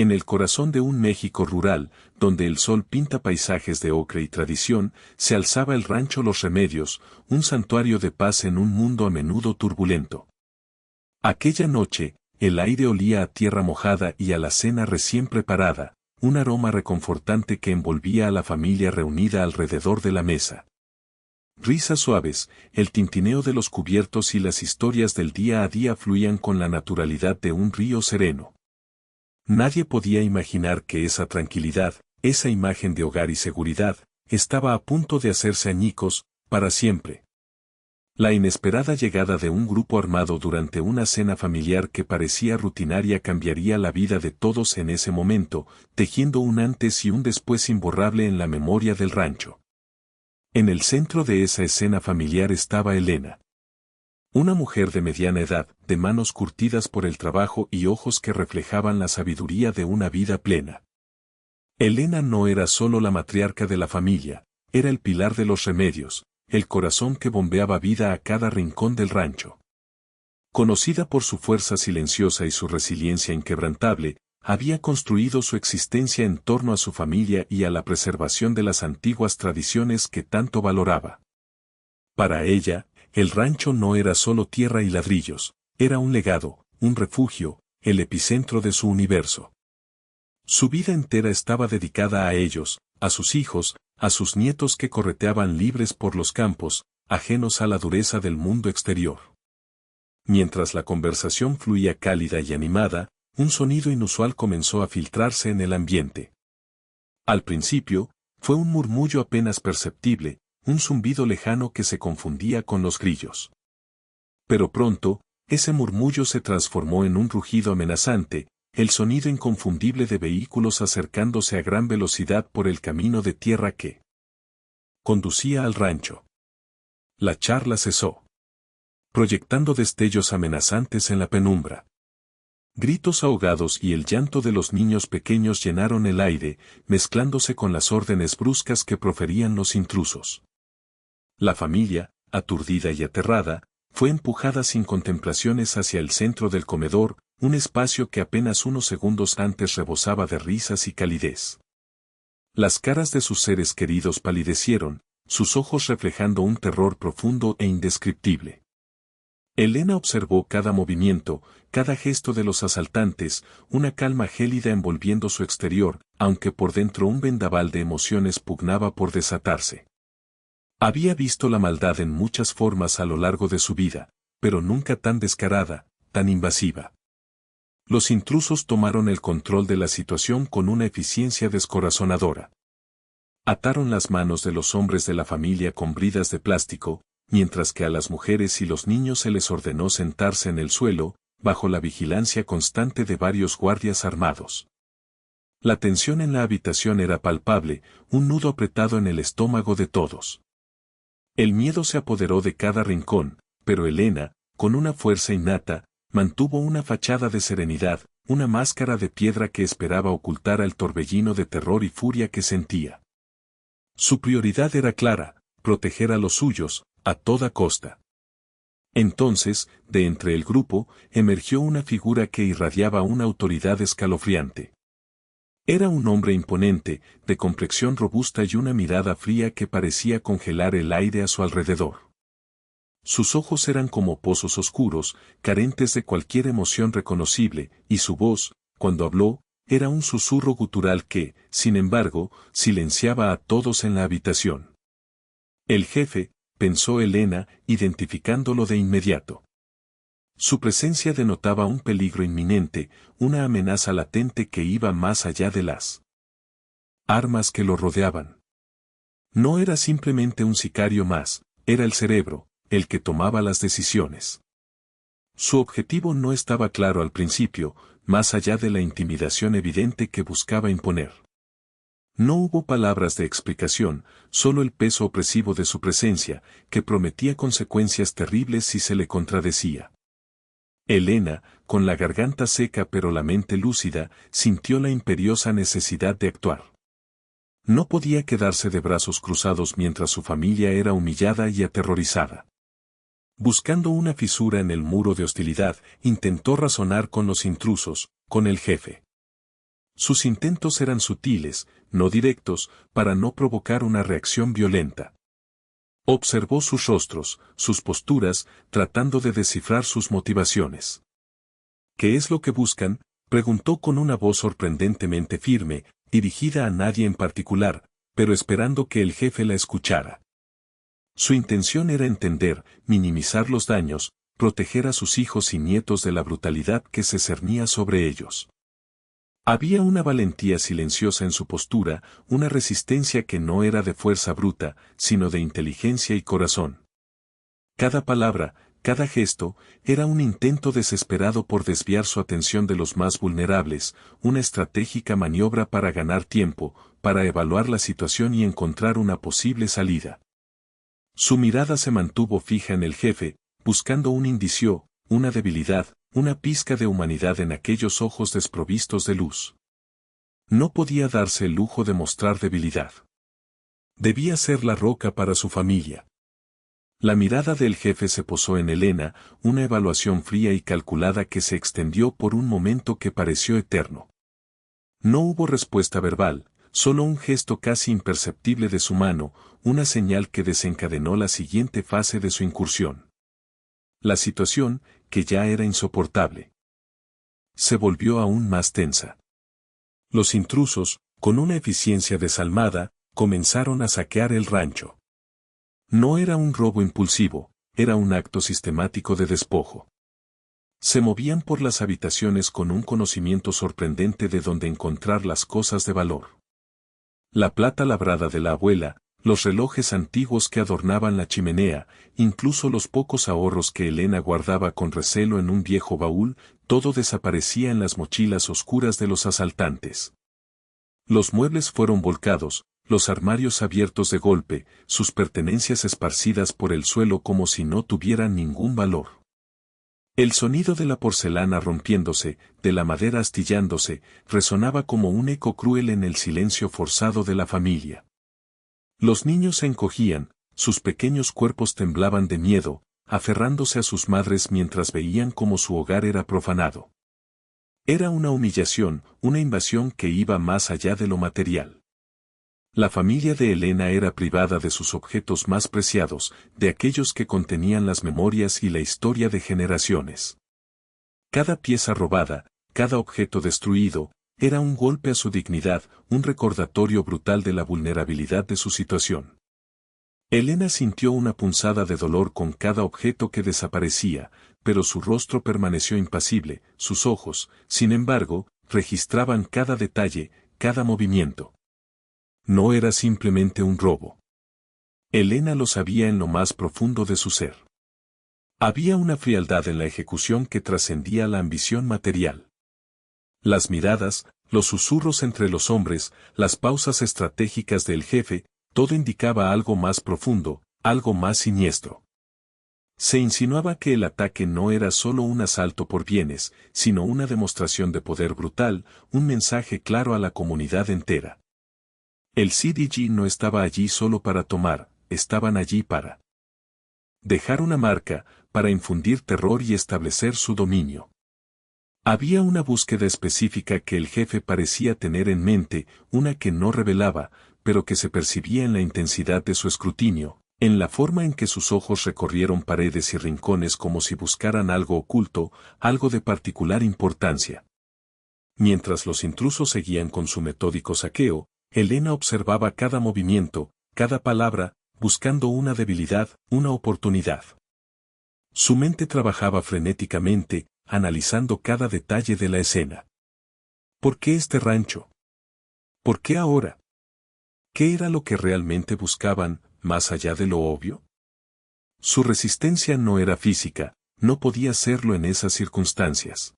En el corazón de un México rural, donde el sol pinta paisajes de ocre y tradición, se alzaba el rancho Los Remedios, un santuario de paz en un mundo a menudo turbulento. Aquella noche, el aire olía a tierra mojada y a la cena recién preparada, un aroma reconfortante que envolvía a la familia reunida alrededor de la mesa. Risas suaves, el tintineo de los cubiertos y las historias del día a día fluían con la naturalidad de un río sereno. Nadie podía imaginar que esa tranquilidad, esa imagen de hogar y seguridad, estaba a punto de hacerse añicos, para siempre. La inesperada llegada de un grupo armado durante una cena familiar que parecía rutinaria cambiaría la vida de todos en ese momento, tejiendo un antes y un después imborrable en la memoria del rancho. En el centro de esa escena familiar estaba Elena. Una mujer de mediana edad, de manos curtidas por el trabajo y ojos que reflejaban la sabiduría de una vida plena. Elena no era solo la matriarca de la familia, era el pilar de Los Remedios, el corazón que bombeaba vida a cada rincón del rancho. Conocida por su fuerza silenciosa y su resiliencia inquebrantable, había construido su existencia en torno a su familia y a la preservación de las antiguas tradiciones que tanto valoraba. Para ella, el rancho no era solo tierra y ladrillos, era un legado, un refugio, el epicentro de su universo. Su vida entera estaba dedicada a ellos, a sus hijos, a sus nietos que correteaban libres por los campos, ajenos a la dureza del mundo exterior. Mientras la conversación fluía cálida y animada, un sonido inusual comenzó a filtrarse en el ambiente. Al principio, fue un murmullo apenas perceptible, un zumbido lejano que se confundía con los grillos. Pero pronto, ese murmullo se transformó en un rugido amenazante, el sonido inconfundible de vehículos acercándose a gran velocidad por el camino de tierra que conducía al rancho. La charla cesó, proyectando destellos amenazantes en la penumbra. Gritos ahogados y el llanto de los niños pequeños llenaron el aire, mezclándose con las órdenes bruscas que proferían los intrusos. La familia, aturdida y aterrada, fue empujada sin contemplaciones hacia el centro del comedor, un espacio que apenas unos segundos antes rebosaba de risas y calidez. Las caras de sus seres queridos palidecieron, sus ojos reflejando un terror profundo e indescriptible. Elena observó cada movimiento, cada gesto de los asaltantes, una calma gélida envolviendo su exterior, aunque por dentro un vendaval de emociones pugnaba por desatarse. Había visto la maldad en muchas formas a lo largo de su vida, pero nunca tan descarada, tan invasiva. Los intrusos tomaron el control de la situación con una eficiencia descorazonadora. Ataron las manos de los hombres de la familia con bridas de plástico, mientras que a las mujeres y los niños se les ordenó sentarse en el suelo, bajo la vigilancia constante de varios guardias armados. La tensión en la habitación era palpable, un nudo apretado en el estómago de todos. El miedo se apoderó de cada rincón, pero Elena, con una fuerza innata, mantuvo una fachada de serenidad, una máscara de piedra que esperaba ocultar el torbellino de terror y furia que sentía. Su prioridad era clara, proteger a los suyos, a toda costa. Entonces, de entre el grupo, emergió una figura que irradiaba una autoridad escalofriante. Era un hombre imponente, de complexión robusta y una mirada fría que parecía congelar el aire a su alrededor. Sus ojos eran como pozos oscuros, carentes de cualquier emoción reconocible, y su voz, cuando habló, era un susurro gutural que, sin embargo, silenciaba a todos en la habitación. El jefe, pensó Elena, identificándolo de inmediato. Su presencia denotaba un peligro inminente, una amenaza latente que iba más allá de las armas que lo rodeaban. No era simplemente un sicario más, era el cerebro, el que tomaba las decisiones. Su objetivo no estaba claro al principio, más allá de la intimidación evidente que buscaba imponer. No hubo palabras de explicación, solo el peso opresivo de su presencia, que prometía consecuencias terribles si se le contradecía. Elena, con la garganta seca pero la mente lúcida, sintió la imperiosa necesidad de actuar. No podía quedarse de brazos cruzados mientras su familia era humillada y aterrorizada. Buscando una fisura en el muro de hostilidad, intentó razonar con los intrusos, con el jefe. Sus intentos eran sutiles, no directos, para no provocar una reacción violenta. Observó sus rostros, sus posturas, tratando de descifrar sus motivaciones. ¿Qué es lo que buscan?, preguntó con una voz sorprendentemente firme, dirigida a nadie en particular, pero esperando que el jefe la escuchara. Su intención era entender, minimizar los daños, proteger a sus hijos y nietos de la brutalidad que se cernía sobre ellos. Había una valentía silenciosa en su postura, una resistencia que no era de fuerza bruta, sino de inteligencia y corazón. Cada palabra, cada gesto, era un intento desesperado por desviar su atención de los más vulnerables, una estratégica maniobra para ganar tiempo, para evaluar la situación y encontrar una posible salida. Su mirada se mantuvo fija en el jefe, buscando un indicio, una debilidad, una pizca de humanidad en aquellos ojos desprovistos de luz. No podía darse el lujo de mostrar debilidad. Debía ser la roca para su familia. La mirada del jefe se posó en Elena, una evaluación fría y calculada que se extendió por un momento que pareció eterno. No hubo respuesta verbal, solo un gesto casi imperceptible de su mano, una señal que desencadenó la siguiente fase de su incursión. La situación, que ya era insoportable, se volvió aún más tensa. Los intrusos, con una eficiencia desalmada, comenzaron a saquear el rancho. No era un robo impulsivo, era un acto sistemático de despojo. Se movían por las habitaciones con un conocimiento sorprendente de dónde encontrar las cosas de valor. La plata labrada de la abuela, los relojes antiguos que adornaban la chimenea, incluso los pocos ahorros que Elena guardaba con recelo en un viejo baúl, todo desaparecía en las mochilas oscuras de los asaltantes. Los muebles fueron volcados, los armarios abiertos de golpe, sus pertenencias esparcidas por el suelo como si no tuvieran ningún valor. El sonido de la porcelana rompiéndose, de la madera astillándose, resonaba como un eco cruel en el silencio forzado de la familia. Los niños se encogían, sus pequeños cuerpos temblaban de miedo, aferrándose a sus madres mientras veían cómo su hogar era profanado. Era una humillación, una invasión que iba más allá de lo material. La familia de Elena era privada de sus objetos más preciados, de aquellos que contenían las memorias y la historia de generaciones. Cada pieza robada, cada objeto destruido, era un golpe a su dignidad, un recordatorio brutal de la vulnerabilidad de su situación. Elena sintió una punzada de dolor con cada objeto que desaparecía, pero su rostro permaneció impasible, sus ojos, sin embargo, registraban cada detalle, cada movimiento. No era simplemente un robo. Elena lo sabía en lo más profundo de su ser. Había una frialdad en la ejecución que trascendía la ambición material. Las miradas, los susurros entre los hombres, las pausas estratégicas del jefe, todo indicaba algo más profundo, algo más siniestro. Se insinuaba que el ataque no era solo un asalto por bienes, sino una demostración de poder brutal, un mensaje claro a la comunidad entera. El CDG no estaba allí solo para tomar, estaban allí para dejar una marca, para infundir terror y establecer su dominio. Había una búsqueda específica que el jefe parecía tener en mente, una que no revelaba, pero que se percibía en la intensidad de su escrutinio, en la forma en que sus ojos recorrieron paredes y rincones como si buscaran algo oculto, algo de particular importancia. Mientras los intrusos seguían con su metódico saqueo, Elena observaba cada movimiento, cada palabra, buscando una debilidad, una oportunidad. Su mente trabajaba frenéticamente, analizando cada detalle de la escena. ¿Por qué este rancho? ¿Por qué ahora? ¿Qué era lo que realmente buscaban, más allá de lo obvio? Su resistencia no era física, no podía serlo en esas circunstancias.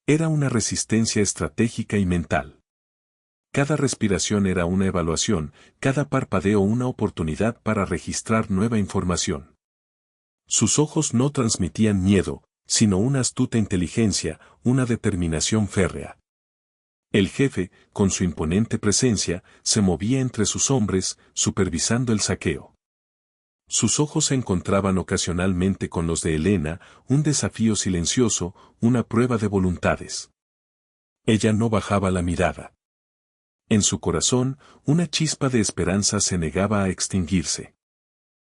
Era una resistencia estratégica y mental. Cada respiración era una evaluación, cada parpadeo una oportunidad para registrar nueva información. Sus ojos no transmitían miedo, sino una astuta inteligencia, una determinación férrea. El jefe, con su imponente presencia, se movía entre sus hombres, supervisando el saqueo. Sus ojos se encontraban ocasionalmente con los de Elena, un desafío silencioso, una prueba de voluntades. Ella no bajaba la mirada. En su corazón, una chispa de esperanza se negaba a extinguirse.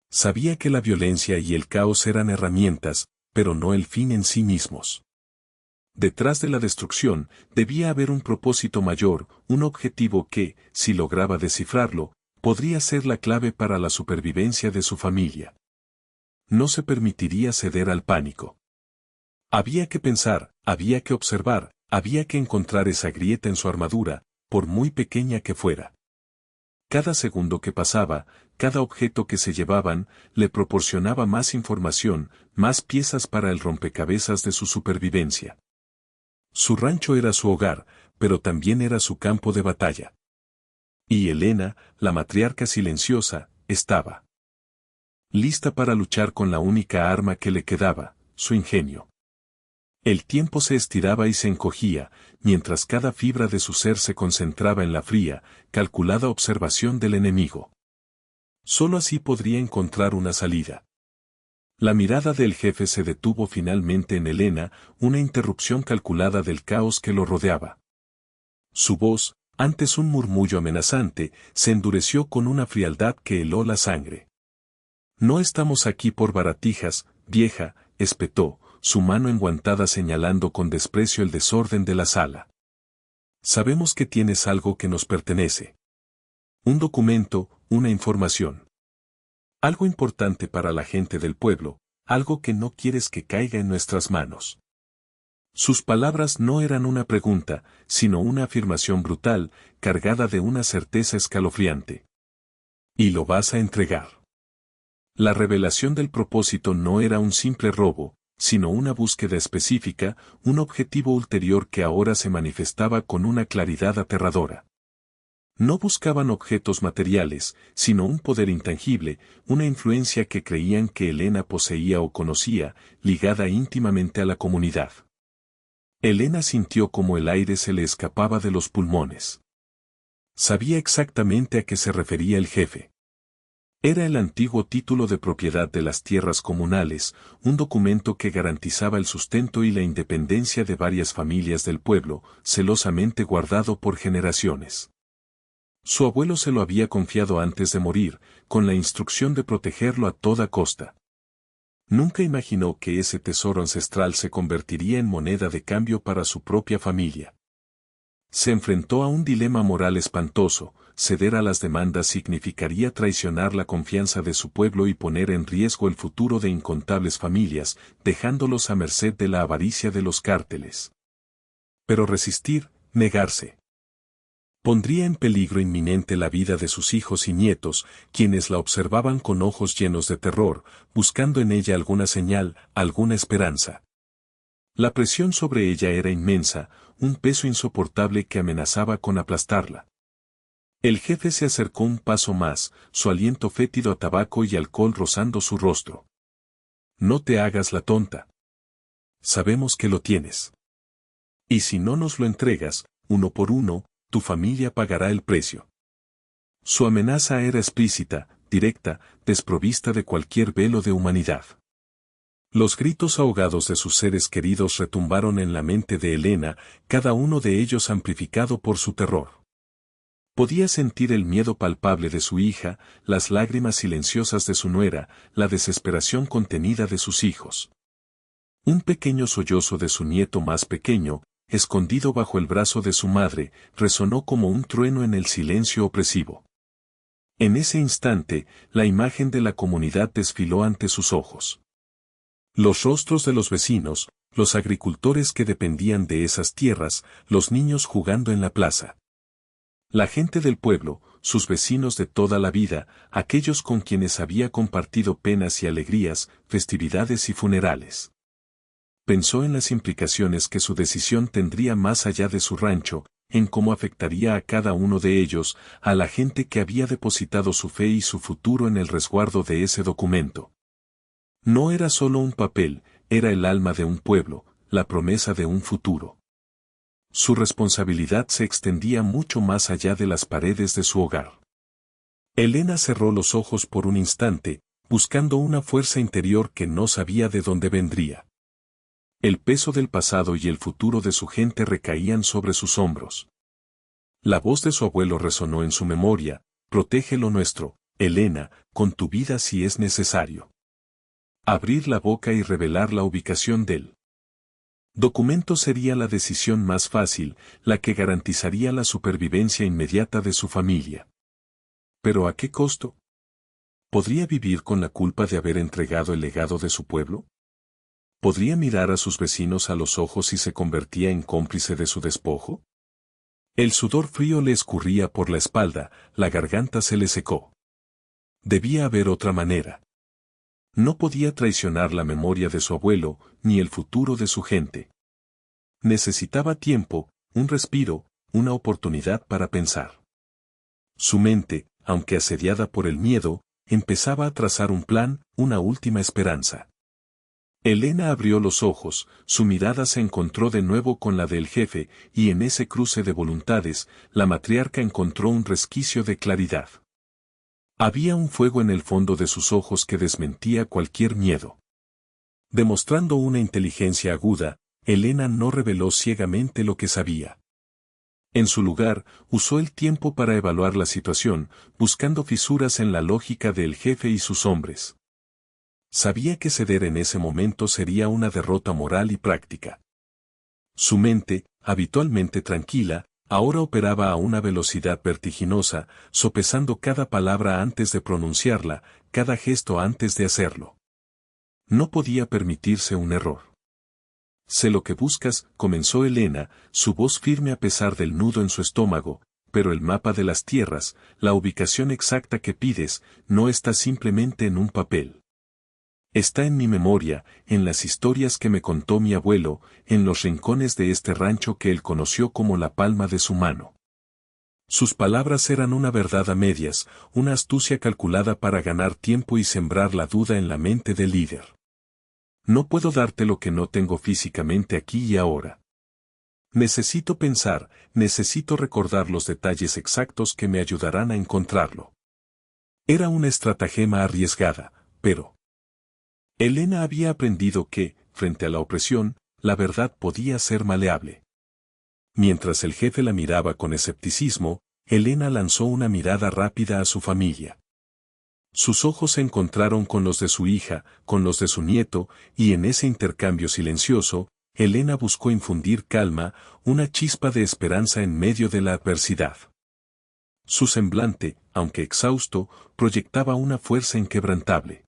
Sabía que la violencia y el caos eran herramientas, pero no el fin en sí mismos. Detrás de la destrucción, debía haber un propósito mayor, un objetivo que, si lograba descifrarlo, podría ser la clave para la supervivencia de su familia. No se permitiría ceder al pánico. Había que pensar, había que observar, había que encontrar esa grieta en su armadura, por muy pequeña que fuera. Cada segundo que pasaba, cada objeto que se llevaban, le proporcionaba más información, más piezas para el rompecabezas de su supervivencia. Su rancho era su hogar, pero también era su campo de batalla. Y Elena, la matriarca silenciosa, estaba lista para luchar con la única arma que le quedaba, su ingenio. El tiempo se estiraba y se encogía, mientras cada fibra de su ser se concentraba en la fría, calculada observación del enemigo. Solo así podría encontrar una salida. La mirada del jefe se detuvo finalmente en Elena, una interrupción calculada del caos que lo rodeaba. Su voz, antes un murmullo amenazante, se endureció con una frialdad que heló la sangre. No estamos aquí por baratijas, vieja, espetó, su mano enguantada señalando con desprecio el desorden de la sala. Sabemos que tienes algo que nos pertenece. Un documento, una información. Algo importante para la gente del pueblo, algo que no quieres que caiga en nuestras manos. Sus palabras no eran una pregunta, sino una afirmación brutal, cargada de una certeza escalofriante. Y lo vas a entregar. La revelación del propósito no era un simple robo, sino una búsqueda específica, un objetivo ulterior que ahora se manifestaba con una claridad aterradora. No buscaban objetos materiales, sino un poder intangible, una influencia que creían que Elena poseía o conocía, ligada íntimamente a la comunidad. Elena sintió como el aire se le escapaba de los pulmones. Sabía exactamente a qué se refería el jefe. Era el antiguo título de propiedad de las tierras comunales, un documento que garantizaba el sustento y la independencia de varias familias del pueblo, celosamente guardado por generaciones. Su abuelo se lo había confiado antes de morir, con la instrucción de protegerlo a toda costa. Nunca imaginó que ese tesoro ancestral se convertiría en moneda de cambio para su propia familia. Se enfrentó a un dilema moral espantoso: ceder a las demandas significaría traicionar la confianza de su pueblo y poner en riesgo el futuro de incontables familias, dejándolos a merced de la avaricia de los cárteles. Pero resistir, negarse, pondría en peligro inminente la vida de sus hijos y nietos, quienes la observaban con ojos llenos de terror, buscando en ella alguna señal, alguna esperanza. La presión sobre ella era inmensa, un peso insoportable que amenazaba con aplastarla. El jefe se acercó un paso más, su aliento fétido a tabaco y alcohol rozando su rostro. No te hagas la tonta. Sabemos que lo tienes. Y si no nos lo entregas, uno por uno, tu familia pagará el precio. Su amenaza era explícita, directa, desprovista de cualquier velo de humanidad. Los gritos ahogados de sus seres queridos retumbaron en la mente de Elena, cada uno de ellos amplificado por su terror. Podía sentir el miedo palpable de su hija, las lágrimas silenciosas de su nuera, la desesperación contenida de sus hijos. Un pequeño sollozo de su nieto más pequeño, escondido bajo el brazo de su madre, resonó como un trueno en el silencio opresivo. En ese instante, la imagen de la comunidad desfiló ante sus ojos. Los rostros de los vecinos, los agricultores que dependían de esas tierras, los niños jugando en la plaza. La gente del pueblo, sus vecinos de toda la vida, aquellos con quienes había compartido penas y alegrías, festividades y funerales. Pensó en las implicaciones que su decisión tendría más allá de su rancho, en cómo afectaría a cada uno de ellos, a la gente que había depositado su fe y su futuro en el resguardo de ese documento. No era solo un papel, era el alma de un pueblo, la promesa de un futuro. Su responsabilidad se extendía mucho más allá de las paredes de su hogar. Elena cerró los ojos por un instante, buscando una fuerza interior que no sabía de dónde vendría. El peso del pasado y el futuro de su gente recaían sobre sus hombros. La voz de su abuelo resonó en su memoria: protege lo nuestro, Elena, con tu vida si es necesario. Abrir la boca y revelar la ubicación del documento sería la decisión más fácil, la que garantizaría la supervivencia inmediata de su familia. ¿Pero a qué costo? ¿Podría vivir con la culpa de haber entregado el legado de su pueblo? ¿Podría mirar a sus vecinos a los ojos si se convertía en cómplice de su despojo? El sudor frío le escurría por la espalda, la garganta se le secó. Debía haber otra manera. No podía traicionar la memoria de su abuelo, ni el futuro de su gente. Necesitaba tiempo, un respiro, una oportunidad para pensar. Su mente, aunque asediada por el miedo, empezaba a trazar un plan, una última esperanza. Elena abrió los ojos, su mirada se encontró de nuevo con la del jefe, y en ese cruce de voluntades, la matriarca encontró un resquicio de claridad. Había un fuego en el fondo de sus ojos que desmentía cualquier miedo. Demostrando una inteligencia aguda, Elena no reveló ciegamente lo que sabía. En su lugar, usó el tiempo para evaluar la situación, buscando fisuras en la lógica del jefe y sus hombres. Sabía que ceder en ese momento sería una derrota moral y práctica. Su mente, habitualmente tranquila, ahora operaba a una velocidad vertiginosa, sopesando cada palabra antes de pronunciarla, cada gesto antes de hacerlo. No podía permitirse un error. Sé lo que buscas, comenzó Elena, su voz firme a pesar del nudo en su estómago, pero el mapa de las tierras, la ubicación exacta que pides, no está simplemente en un papel. Está en mi memoria, en las historias que me contó mi abuelo, en los rincones de este rancho que él conoció como la palma de su mano. Sus palabras eran una verdad a medias, una astucia calculada para ganar tiempo y sembrar la duda en la mente del líder. No puedo darte lo que no tengo físicamente aquí y ahora. Necesito pensar, necesito recordar los detalles exactos que me ayudarán a encontrarlo. Era una estratagema arriesgada, pero Elena había aprendido que, frente a la opresión, la verdad podía ser maleable. Mientras el jefe la miraba con escepticismo, Elena lanzó una mirada rápida a su familia. Sus ojos se encontraron con los de su hija, con los de su nieto, y en ese intercambio silencioso, Elena buscó infundir calma, una chispa de esperanza en medio de la adversidad. Su semblante, aunque exhausto, proyectaba una fuerza inquebrantable.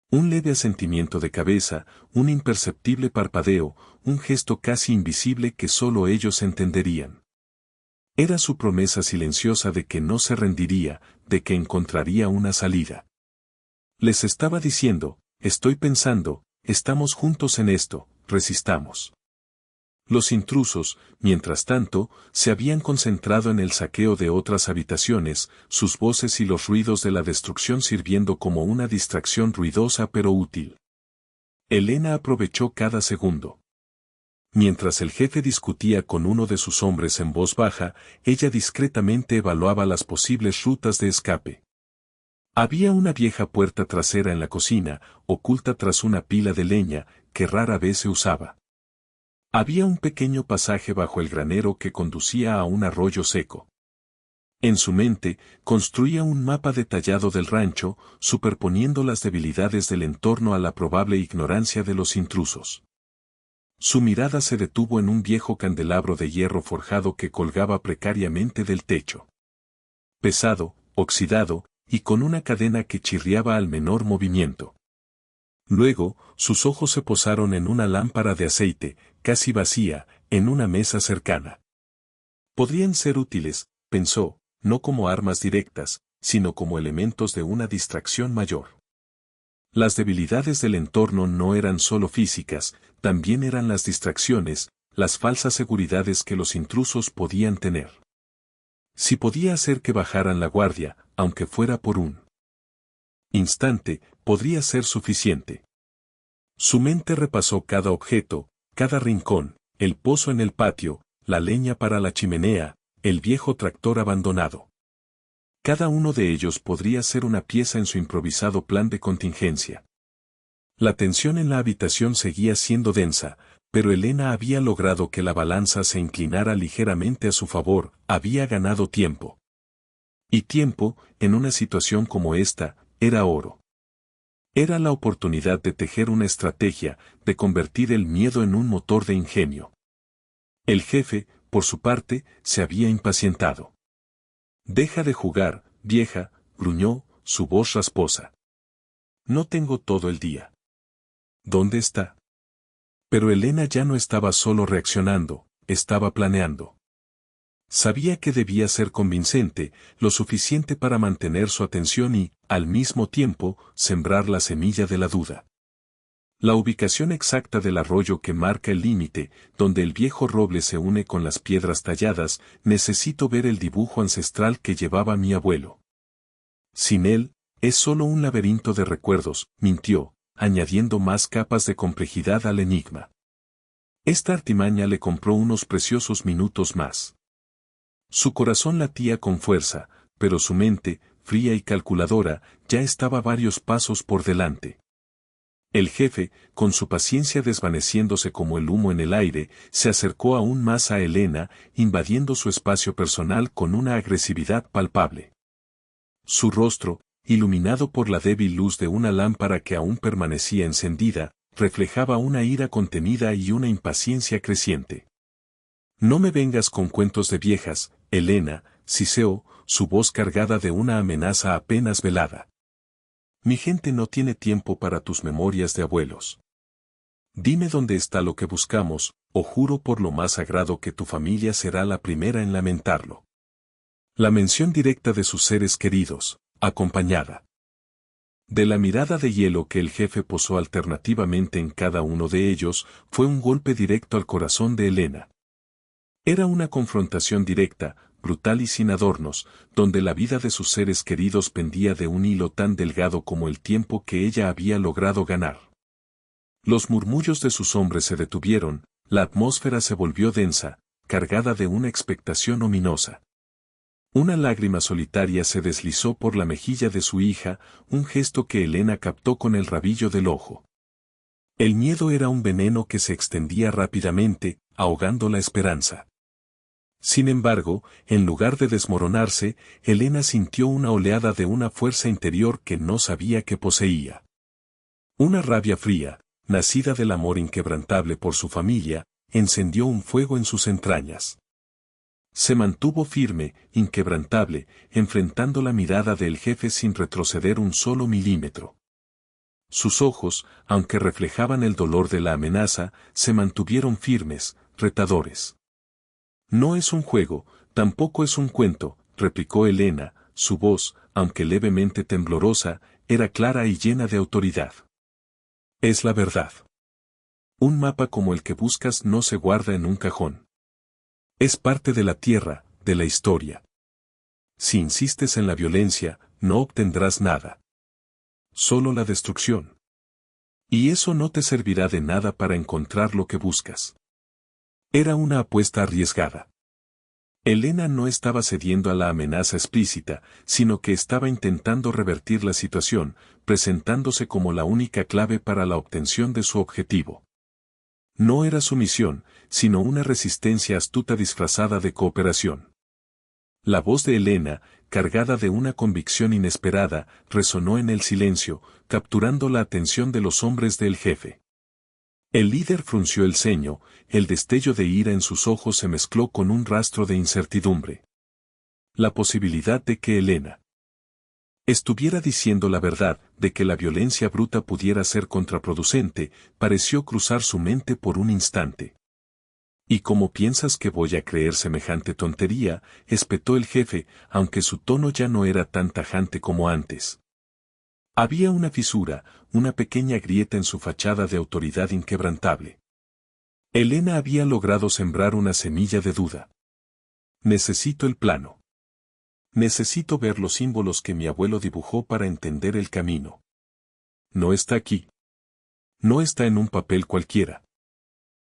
Un leve asentimiento de cabeza, un imperceptible parpadeo, un gesto casi invisible que solo ellos entenderían. Era su promesa silenciosa de que no se rendiría, de que encontraría una salida. Les estaba diciendo: estoy pensando, estamos juntos en esto, resistamos. Los intrusos, mientras tanto, se habían concentrado en el saqueo de otras habitaciones, sus voces y los ruidos de la destrucción sirviendo como una distracción ruidosa pero útil. Elena aprovechó cada segundo. Mientras el jefe discutía con uno de sus hombres en voz baja, ella discretamente evaluaba las posibles rutas de escape. Había una vieja puerta trasera en la cocina, oculta tras una pila de leña, que rara vez se usaba. Había un pequeño pasaje bajo el granero que conducía a un arroyo seco. En su mente, construía un mapa detallado del rancho, superponiendo las debilidades del entorno a la probable ignorancia de los intrusos. Su mirada se detuvo en un viejo candelabro de hierro forjado que colgaba precariamente del techo. Pesado, oxidado, y con una cadena que chirriaba al menor movimiento. Luego, sus ojos se posaron en una lámpara de aceite, casi vacía, en una mesa cercana. Podrían ser útiles, pensó, no como armas directas, sino como elementos de una distracción mayor. Las debilidades del entorno no eran solo físicas, también eran las distracciones, las falsas seguridades que los intrusos podían tener. Si podía hacer que bajaran la guardia, aunque fuera por un instante, podría ser suficiente. Su mente repasó cada objeto, cada rincón, el pozo en el patio, la leña para la chimenea, el viejo tractor abandonado. Cada uno de ellos podría ser una pieza en su improvisado plan de contingencia. La tensión en la habitación seguía siendo densa, pero Elena había logrado que la balanza se inclinara ligeramente a su favor, había ganado tiempo. Y tiempo, en una situación como esta, era oro. Era la oportunidad de tejer una estrategia, de convertir el miedo en un motor de ingenio. El jefe, por su parte, se había impacientado. «Deja de jugar, vieja», gruñó, su voz rasposa. «No tengo todo el día». «¿Dónde está?» Pero Elena ya no estaba solo reaccionando, estaba planeando. Sabía que debía ser convincente, lo suficiente para mantener su atención y, al mismo tiempo, sembrar la semilla de la duda. La ubicación exacta del arroyo que marca el límite, donde el viejo roble se une con las piedras talladas, necesito ver el dibujo ancestral que llevaba mi abuelo. Sin él, es solo un laberinto de recuerdos, mintió, añadiendo más capas de complejidad al enigma. Esta artimaña le compró unos preciosos minutos más. Su corazón latía con fuerza, pero su mente, fría y calculadora, ya estaba varios pasos por delante. El jefe, con su paciencia desvaneciéndose como el humo en el aire, se acercó aún más a Elena, invadiendo su espacio personal con una agresividad palpable. Su rostro, iluminado por la débil luz de una lámpara que aún permanecía encendida, reflejaba una ira contenida y una impaciencia creciente. «No me vengas con cuentos de viejas, Elena», siseó, su voz cargada de una amenaza apenas velada. «Mi gente no tiene tiempo para tus memorias de abuelos. Dime dónde está lo que buscamos, o juro por lo más sagrado que tu familia será la primera en lamentarlo». La mención directa de sus seres queridos, acompañada de la mirada de hielo que el jefe posó alternativamente en cada uno de ellos, fue un golpe directo al corazón de Elena. Era una confrontación directa, brutal y sin adornos, donde la vida de sus seres queridos pendía de un hilo tan delgado como el tiempo que ella había logrado ganar. Los murmullos de sus hombres se detuvieron, la atmósfera se volvió densa, cargada de una expectación ominosa. Una lágrima solitaria se deslizó por la mejilla de su hija, un gesto que Elena captó con el rabillo del ojo. El miedo era un veneno que se extendía rápidamente, ahogando la esperanza. Sin embargo, en lugar de desmoronarse, Elena sintió una oleada de una fuerza interior que no sabía que poseía. Una rabia fría, nacida del amor inquebrantable por su familia, encendió un fuego en sus entrañas. Se mantuvo firme, inquebrantable, enfrentando la mirada del jefe sin retroceder un solo milímetro. Sus ojos, aunque reflejaban el dolor de la amenaza, se mantuvieron firmes, retadores. «No es un juego, tampoco es un cuento», replicó Elena, su voz, aunque levemente temblorosa, era clara y llena de autoridad. «Es la verdad. Un mapa como el que buscas no se guarda en un cajón. Es parte de la tierra, de la historia. Si insistes en la violencia, no obtendrás nada. Solo la destrucción. Y eso no te servirá de nada para encontrar lo que buscas». Era una apuesta arriesgada. Elena no estaba cediendo a la amenaza explícita, sino que estaba intentando revertir la situación, presentándose como la única clave para la obtención de su objetivo. No era sumisión, sino una resistencia astuta disfrazada de cooperación. La voz de Elena, cargada de una convicción inesperada, resonó en el silencio, capturando la atención de los hombres del jefe. El líder frunció el ceño, el destello de ira en sus ojos se mezcló con un rastro de incertidumbre. La posibilidad de que Elena estuviera diciendo la verdad, de que la violencia bruta pudiera ser contraproducente, pareció cruzar su mente por un instante. «¿Y cómo piensas que voy a creer semejante tontería?», espetó el jefe, aunque su tono ya no era tan tajante como antes. Había una fisura, una pequeña grieta en su fachada de autoridad inquebrantable. Elena había logrado sembrar una semilla de duda. «Necesito el plano. Necesito ver los símbolos que mi abuelo dibujó para entender el camino. No está aquí. No está en un papel cualquiera.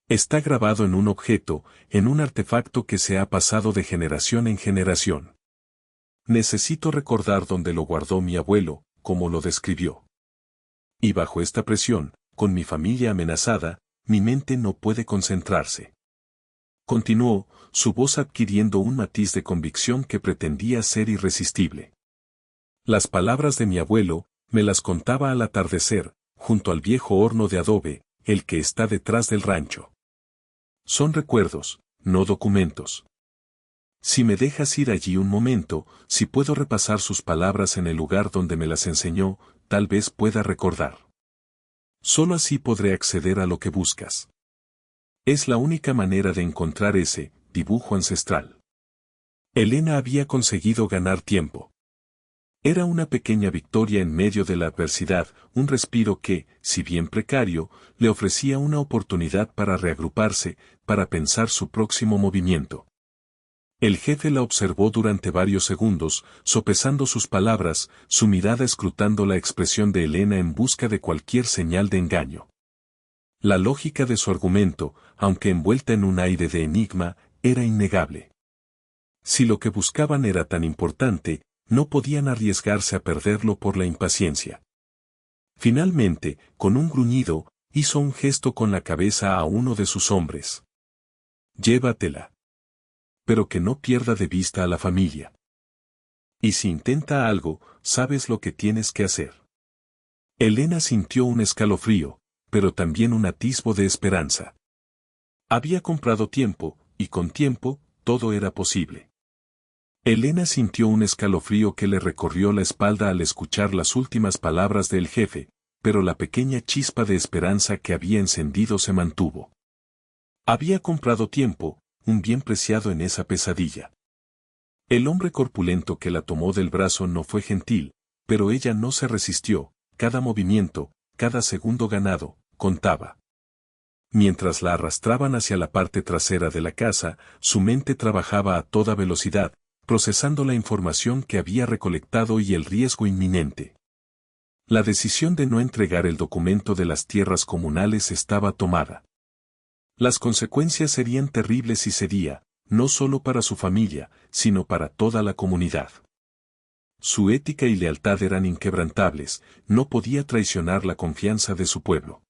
Está grabado en un objeto, en un artefacto que se ha pasado de generación en generación. Necesito recordar dónde lo guardó mi abuelo, como lo describió. Y bajo esta presión, con mi familia amenazada, mi mente no puede concentrarse. Continuó, su voz adquiriendo un matiz de convicción que pretendía ser irresistible. Las palabras de mi abuelo, me las contaba al atardecer, junto al viejo horno de adobe, el que está detrás del rancho. Son recuerdos, no documentos. Si me dejas ir allí un momento, si puedo repasar sus palabras en el lugar donde me las enseñó, tal vez pueda recordar. Solo así podré acceder a lo que buscas. Es la única manera de encontrar ese dibujo ancestral. Elena había conseguido ganar tiempo. Era una pequeña victoria en medio de la adversidad, un respiro que, si bien precario, le ofrecía una oportunidad para reagruparse, para pensar su próximo movimiento. El jefe la observó durante varios segundos, sopesando sus palabras, su mirada escrutando la expresión de Elena en busca de cualquier señal de engaño. La lógica de su argumento, aunque envuelta en un aire de enigma, era innegable. Si lo que buscaban era tan importante, no podían arriesgarse a perderlo por la impaciencia. Finalmente, con un gruñido, hizo un gesto con la cabeza a uno de sus hombres. Llévatela. Pero que no pierda de vista a la familia. Y si intenta algo, sabes lo que tienes que hacer. Elena sintió un escalofrío, pero también un atisbo de esperanza. Había comprado tiempo, y con tiempo, todo era posible. Elena sintió un escalofrío que le recorrió la espalda al escuchar las últimas palabras del jefe, pero la pequeña chispa de esperanza que había encendido se mantuvo. Había comprado tiempo, un bien preciado en esa pesadilla. El hombre corpulento que la tomó del brazo no fue gentil, pero ella no se resistió, cada movimiento, cada segundo ganado, contaba. Mientras la arrastraban hacia la parte trasera de la casa, su mente trabajaba a toda velocidad, procesando la información que había recolectado y el riesgo inminente. La decisión de no entregar el documento de las tierras comunales estaba tomada. Las consecuencias serían terribles y sería, no solo para su familia, sino para toda la comunidad. Su ética y lealtad eran inquebrantables, no podía traicionar la confianza de su pueblo.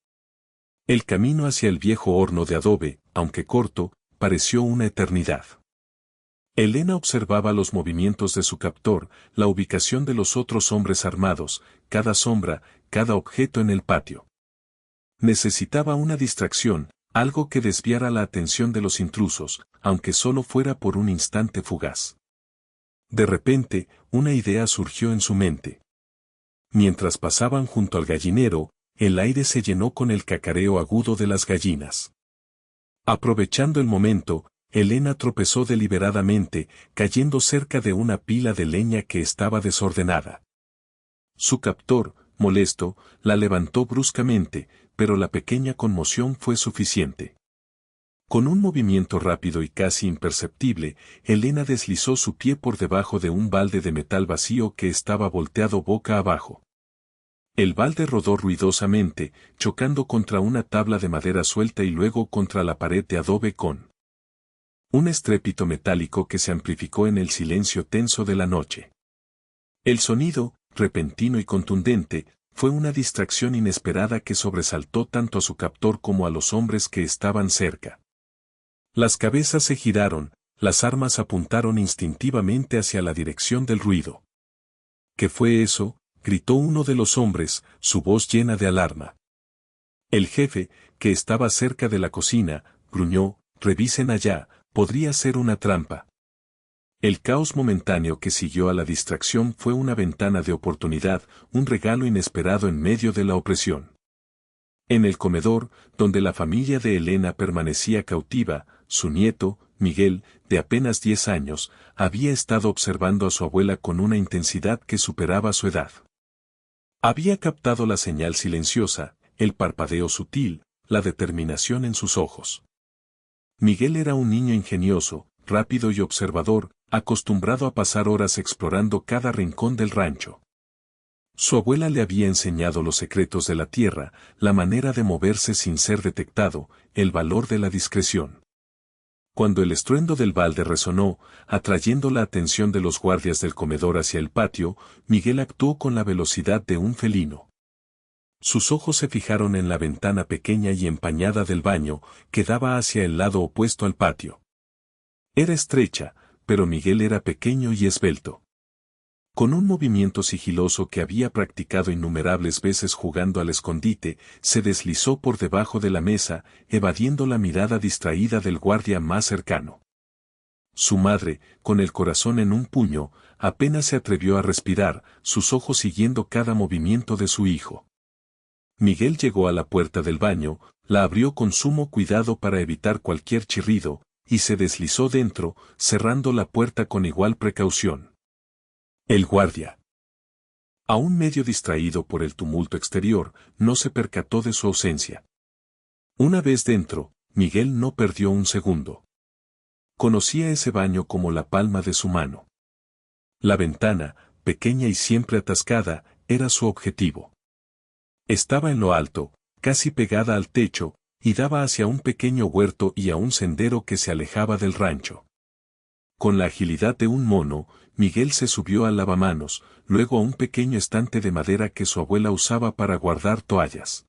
El camino hacia el viejo horno de adobe, aunque corto, pareció una eternidad. Elena observaba los movimientos de su captor, la ubicación de los otros hombres armados, cada sombra, cada objeto en el patio. Necesitaba una distracción, algo que desviara la atención de los intrusos, aunque solo fuera por un instante fugaz. De repente, una idea surgió en su mente. Mientras pasaban junto al gallinero, el aire se llenó con el cacareo agudo de las gallinas. Aprovechando el momento, Elena tropezó deliberadamente, cayendo cerca de una pila de leña que estaba desordenada. Su captor, molesto, la levantó bruscamente, pero la pequeña conmoción fue suficiente. Con un movimiento rápido y casi imperceptible, Elena deslizó su pie por debajo de un balde de metal vacío que estaba volteado boca abajo. El balde rodó ruidosamente, chocando contra una tabla de madera suelta y luego contra la pared de adobe con un estrépito metálico que se amplificó en el silencio tenso de la noche. El sonido, repentino y contundente, fue una distracción inesperada que sobresaltó tanto a su captor como a los hombres que estaban cerca. Las cabezas se giraron, las armas apuntaron instintivamente hacia la dirección del ruido. ¿Qué fue eso?, gritó uno de los hombres, su voz llena de alarma. El jefe, que estaba cerca de la cocina, gruñó, «Revisen allá, podría ser una trampa». El caos momentáneo que siguió a la distracción fue una ventana de oportunidad, un regalo inesperado en medio de la opresión. En el comedor, donde la familia de Elena permanecía cautiva, su nieto, Miguel, de apenas 10 años, había estado observando a su abuela con una intensidad que superaba su edad. Había captado la señal silenciosa, el parpadeo sutil, la determinación en sus ojos. Miguel era un niño ingenioso, rápido y observador, acostumbrado a pasar horas explorando cada rincón del rancho. Su abuela le había enseñado los secretos de la tierra, la manera de moverse sin ser detectado, el valor de la discreción. Cuando el estruendo del balde resonó, atrayendo la atención de los guardias del comedor hacia el patio, Miguel actuó con la velocidad de un felino. Sus ojos se fijaron en la ventana pequeña y empañada del baño, que daba hacia el lado opuesto al patio. Era estrecha, pero Miguel era pequeño y esbelto. Con un movimiento sigiloso que había practicado innumerables veces jugando al escondite, se deslizó por debajo de la mesa, evadiendo la mirada distraída del guardia más cercano. Su madre, con el corazón en un puño, apenas se atrevió a respirar, sus ojos siguiendo cada movimiento de su hijo. Miguel llegó a la puerta del baño, la abrió con sumo cuidado para evitar cualquier chirrido, y se deslizó dentro, cerrando la puerta con igual precaución. El guardia, aún medio distraído por el tumulto exterior, no se percató de su ausencia. Una vez dentro, Miguel no perdió un segundo. Conocía ese baño como la palma de su mano. La ventana, pequeña y siempre atascada, era su objetivo. Estaba en lo alto, casi pegada al techo, y daba hacia un pequeño huerto y a un sendero que se alejaba del rancho. Con la agilidad de un mono, Miguel se subió al lavamanos, luego a un pequeño estante de madera que su abuela usaba para guardar toallas.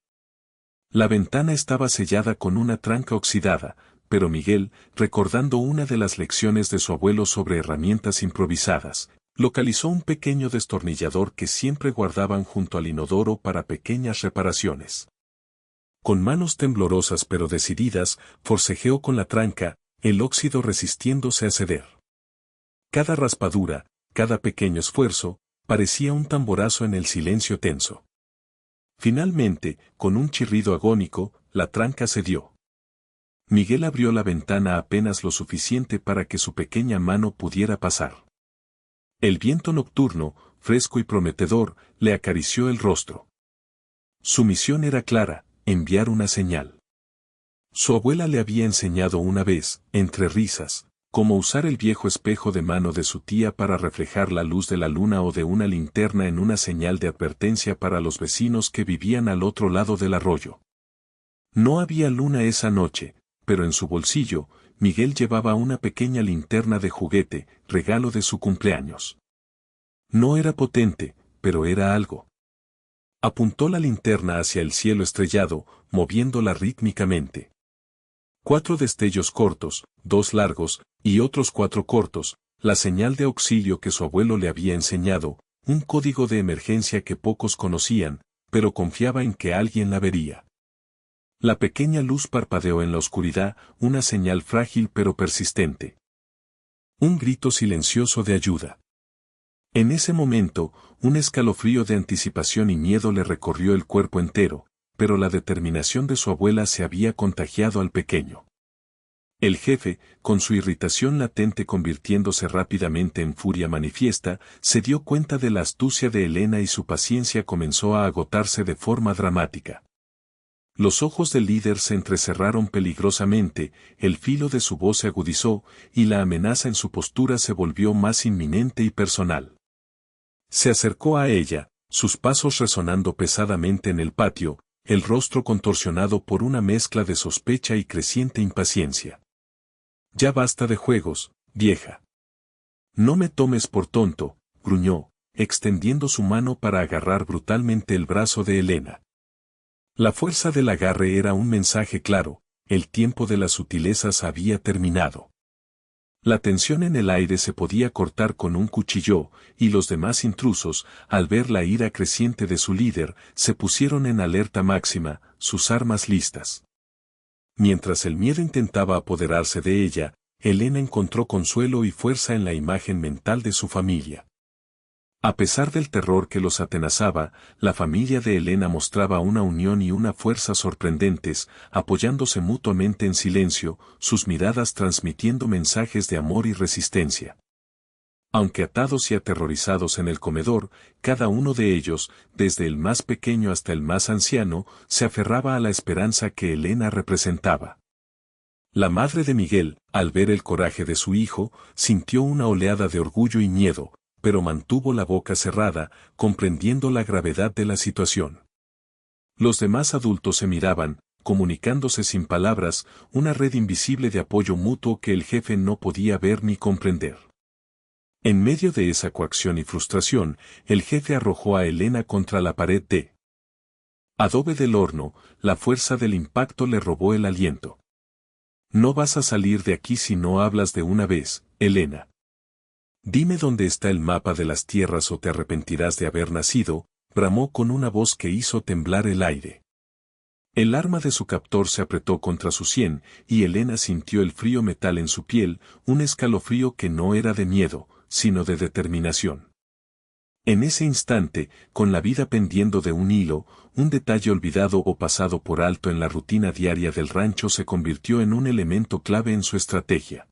La ventana estaba sellada con una tranca oxidada, pero Miguel, recordando una de las lecciones de su abuelo sobre herramientas improvisadas, localizó un pequeño destornillador que siempre guardaban junto al inodoro para pequeñas reparaciones. Con manos temblorosas pero decididas, forcejeó con la tranca, el óxido resistiéndose a ceder. Cada raspadura, cada pequeño esfuerzo, parecía un tamborazo en el silencio tenso. Finalmente, con un chirrido agónico, la tranca cedió. Miguel abrió la ventana apenas lo suficiente para que su pequeña mano pudiera pasar. El viento nocturno, fresco y prometedor, le acarició el rostro. Su misión era clara, enviar una señal. Su abuela le había enseñado una vez, entre risas, cómo usar el viejo espejo de mano de su tía para reflejar la luz de la luna o de una linterna en una señal de advertencia para los vecinos que vivían al otro lado del arroyo. No había luna esa noche, pero en su bolsillo, Miguel llevaba una pequeña linterna de juguete, regalo de su cumpleaños. No era potente, pero era algo. Apuntó la linterna hacia el cielo estrellado, moviéndola rítmicamente. 4 destellos cortos, 2 largos, y otros 4 cortos, la señal de auxilio que su abuelo le había enseñado, un código de emergencia que pocos conocían, pero confiaba en que alguien la vería. La pequeña luz parpadeó en la oscuridad, una señal frágil pero persistente. Un grito silencioso de ayuda. En ese momento, un escalofrío de anticipación y miedo le recorrió el cuerpo entero, pero la determinación de su abuela se había contagiado al pequeño. El jefe, con su irritación latente convirtiéndose rápidamente en furia manifiesta, se dio cuenta de la astucia de Elena y su paciencia comenzó a agotarse de forma dramática. Los ojos del líder se entrecerraron peligrosamente, el filo de su voz se agudizó, y la amenaza en su postura se volvió más inminente y personal. Se acercó a ella, sus pasos resonando pesadamente en el patio, el rostro contorsionado por una mezcla de sospecha y creciente impaciencia. Ya basta de juegos, vieja. No me tomes por tonto, gruñó, extendiendo su mano para agarrar brutalmente el brazo de Elena. La fuerza del agarre era un mensaje claro, el tiempo de las sutilezas había terminado. La tensión en el aire se podía cortar con un cuchillo, y los demás intrusos, al ver la ira creciente de su líder, se pusieron en alerta máxima, sus armas listas. Mientras el miedo intentaba apoderarse de ella, Elena encontró consuelo y fuerza en la imagen mental de su familia. A pesar del terror que los atenazaba, la familia de Elena mostraba una unión y una fuerza sorprendentes, apoyándose mutuamente en silencio, sus miradas transmitiendo mensajes de amor y resistencia. Aunque atados y aterrorizados en el comedor, cada uno de ellos, desde el más pequeño hasta el más anciano, se aferraba a la esperanza que Elena representaba. La madre de Miguel, al ver el coraje de su hijo, sintió una oleada de orgullo y miedo, pero mantuvo la boca cerrada, comprendiendo la gravedad de la situación. Los demás adultos se miraban, comunicándose sin palabras, una red invisible de apoyo mutuo que el jefe no podía ver ni comprender. En medio de esa coacción y frustración, el jefe arrojó a Elena contra la pared de Adobe del horno, la fuerza del impacto le robó el aliento. No vas a salir de aquí si no hablas de una vez, Elena. Dime dónde está el mapa de las tierras o te arrepentirás de haber nacido, bramó con una voz que hizo temblar el aire. El arma de su captor se apretó contra su sien, y Elena sintió el frío metal en su piel, un escalofrío que no era de miedo, sino de determinación. En ese instante, con la vida pendiendo de un hilo, un detalle olvidado o pasado por alto en la rutina diaria del rancho se convirtió en un elemento clave en su estrategia.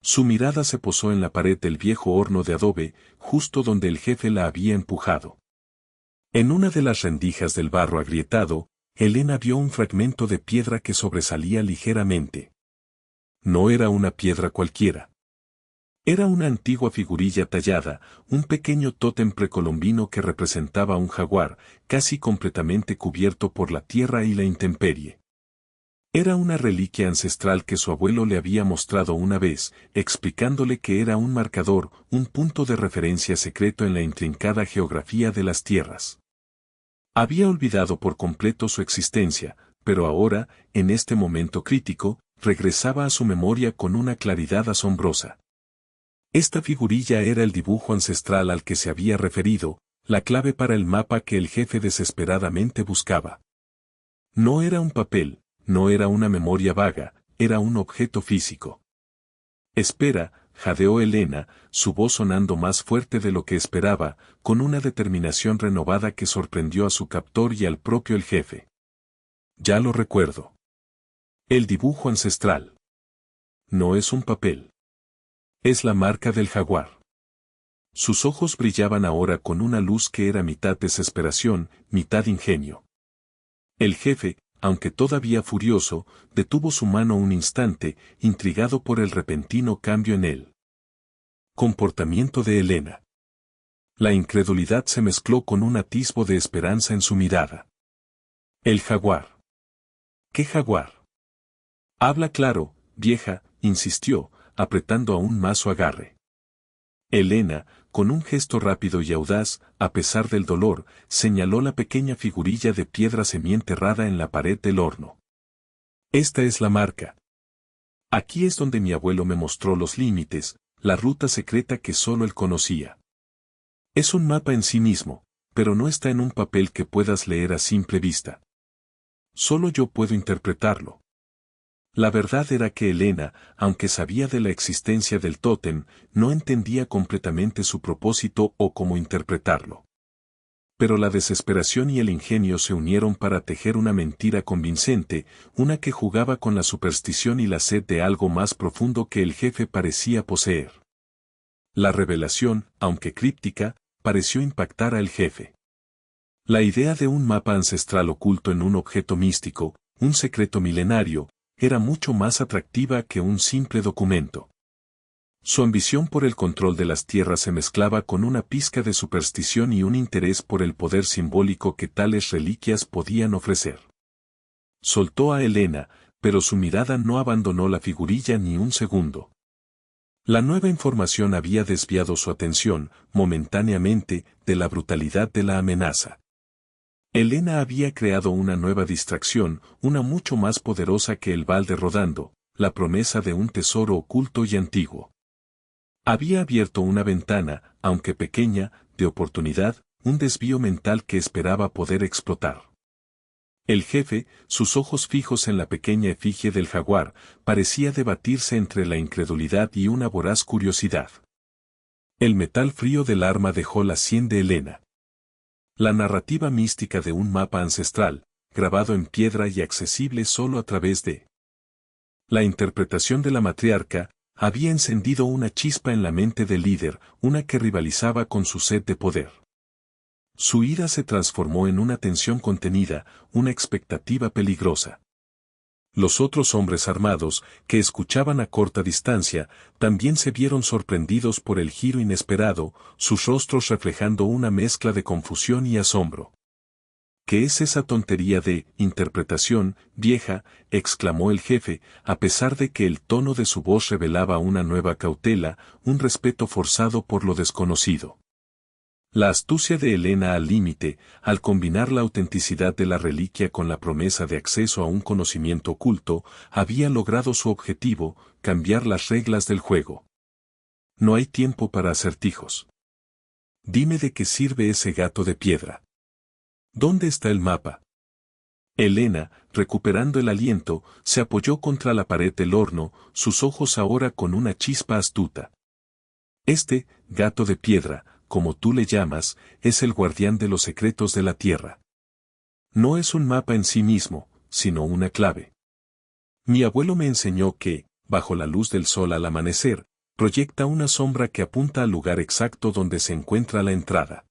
Su mirada se posó en la pared del viejo horno de adobe, justo donde el jefe la había empujado. En una de las rendijas del barro agrietado, Elena vio un fragmento de piedra que sobresalía ligeramente. No era una piedra cualquiera. Era una antigua figurilla tallada, un pequeño tótem precolombino que representaba un jaguar, casi completamente cubierto por la tierra y la intemperie. Era una reliquia ancestral que su abuelo le había mostrado una vez, explicándole que era un marcador, un punto de referencia secreto en la intrincada geografía de las tierras. Había olvidado por completo su existencia, pero ahora, en este momento crítico, regresaba a su memoria con una claridad asombrosa. Esta figurilla era el dibujo ancestral al que se había referido, la clave para el mapa que el jefe desesperadamente buscaba. No era un papel, no era una memoria vaga, era un objeto físico. Espera, jadeó Elena, su voz sonando más fuerte de lo que esperaba, con una determinación renovada que sorprendió a su captor y al propio el jefe. Ya lo recuerdo. El dibujo ancestral. No es un papel. Es la marca del jaguar. Sus ojos brillaban ahora con una luz que era mitad desesperación, mitad ingenio. El jefe, aunque todavía furioso, detuvo su mano un instante, intrigado por el repentino cambio en él. Comportamiento de Elena. La incredulidad se mezcló con un atisbo de esperanza en su mirada. El jaguar. ¿Qué jaguar? Habla claro, vieja, insistió, apretando aún más su agarre. Elena, con un gesto rápido y audaz, a pesar del dolor, señaló la pequeña figurilla de piedra semienterrada en la pared del horno. Esta es la marca. Aquí es donde mi abuelo me mostró los límites, la ruta secreta que solo él conocía. Es un mapa en sí mismo, pero no está en un papel que puedas leer a simple vista. Solo yo puedo interpretarlo. La verdad era que Elena, aunque sabía de la existencia del tótem, no entendía completamente su propósito o cómo interpretarlo. Pero la desesperación y el ingenio se unieron para tejer una mentira convincente, una que jugaba con la superstición y la sed de algo más profundo que el jefe parecía poseer. La revelación, aunque críptica, pareció impactar al jefe. La idea de un mapa ancestral oculto en un objeto místico, un secreto milenario, era mucho más atractiva que un simple documento. Su ambición por el control de las tierras se mezclaba con una pizca de superstición y un interés por el poder simbólico que tales reliquias podían ofrecer. Soltó a Elena, pero su mirada no abandonó la figurilla ni un segundo. La nueva información había desviado su atención, momentáneamente, de la brutalidad de la amenaza. Elena había creado una nueva distracción, una mucho más poderosa que el balde rodando, la promesa de un tesoro oculto y antiguo. Había abierto una ventana, aunque pequeña, de oportunidad, un desvío mental que esperaba poder explotar. El jefe, sus ojos fijos en la pequeña efigie del jaguar, parecía debatirse entre la incredulidad y una voraz curiosidad. El metal frío del arma dejó la sien de Elena. La narrativa mística de un mapa ancestral, grabado en piedra y accesible solo a través de la interpretación de la matriarca, había encendido una chispa en la mente del líder, una que rivalizaba con su sed de poder. Su ira se transformó en una tensión contenida, una expectativa peligrosa. Los otros hombres armados, que escuchaban a corta distancia, también se vieron sorprendidos por el giro inesperado, sus rostros reflejando una mezcla de confusión y asombro. ¿Qué es esa tontería de interpretación, vieja?, exclamó el jefe, a pesar de que el tono de su voz revelaba una nueva cautela, un respeto forzado por lo desconocido. La astucia de Elena al límite, al combinar la autenticidad de la reliquia con la promesa de acceso a un conocimiento oculto, había logrado su objetivo, cambiar las reglas del juego. No hay tiempo para acertijos. Dime de qué sirve ese gato de piedra. ¿Dónde está el mapa? Elena, recuperando el aliento, se apoyó contra la pared del horno, sus ojos ahora con una chispa astuta. Este, gato de piedra, como tú le llamas, es el guardián de los secretos de la Tierra. No es un mapa en sí mismo, sino una clave. Mi abuelo me enseñó que, bajo la luz del sol al amanecer, proyecta una sombra que apunta al lugar exacto donde se encuentra la entrada.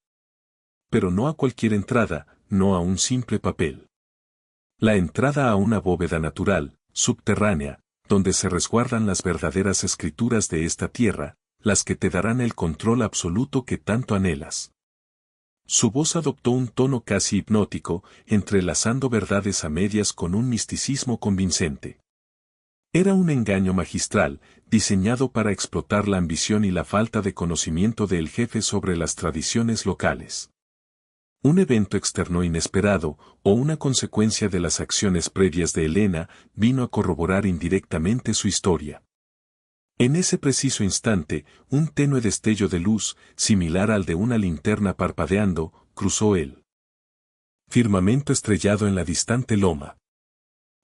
Pero no a cualquier entrada, no a un simple papel. La entrada a una bóveda natural, subterránea, donde se resguardan las verdaderas escrituras de esta tierra, las que te darán el control absoluto que tanto anhelas. Su voz adoptó un tono casi hipnótico, entrelazando verdades a medias con un misticismo convincente. Era un engaño magistral, diseñado para explotar la ambición y la falta de conocimiento del jefe sobre las tradiciones locales. Un evento externo inesperado, o una consecuencia de las acciones previas de Elena, vino a corroborar indirectamente su historia. En ese preciso instante, un tenue destello de luz, similar al de una linterna parpadeando, cruzó el firmamento estrellado en la distante loma.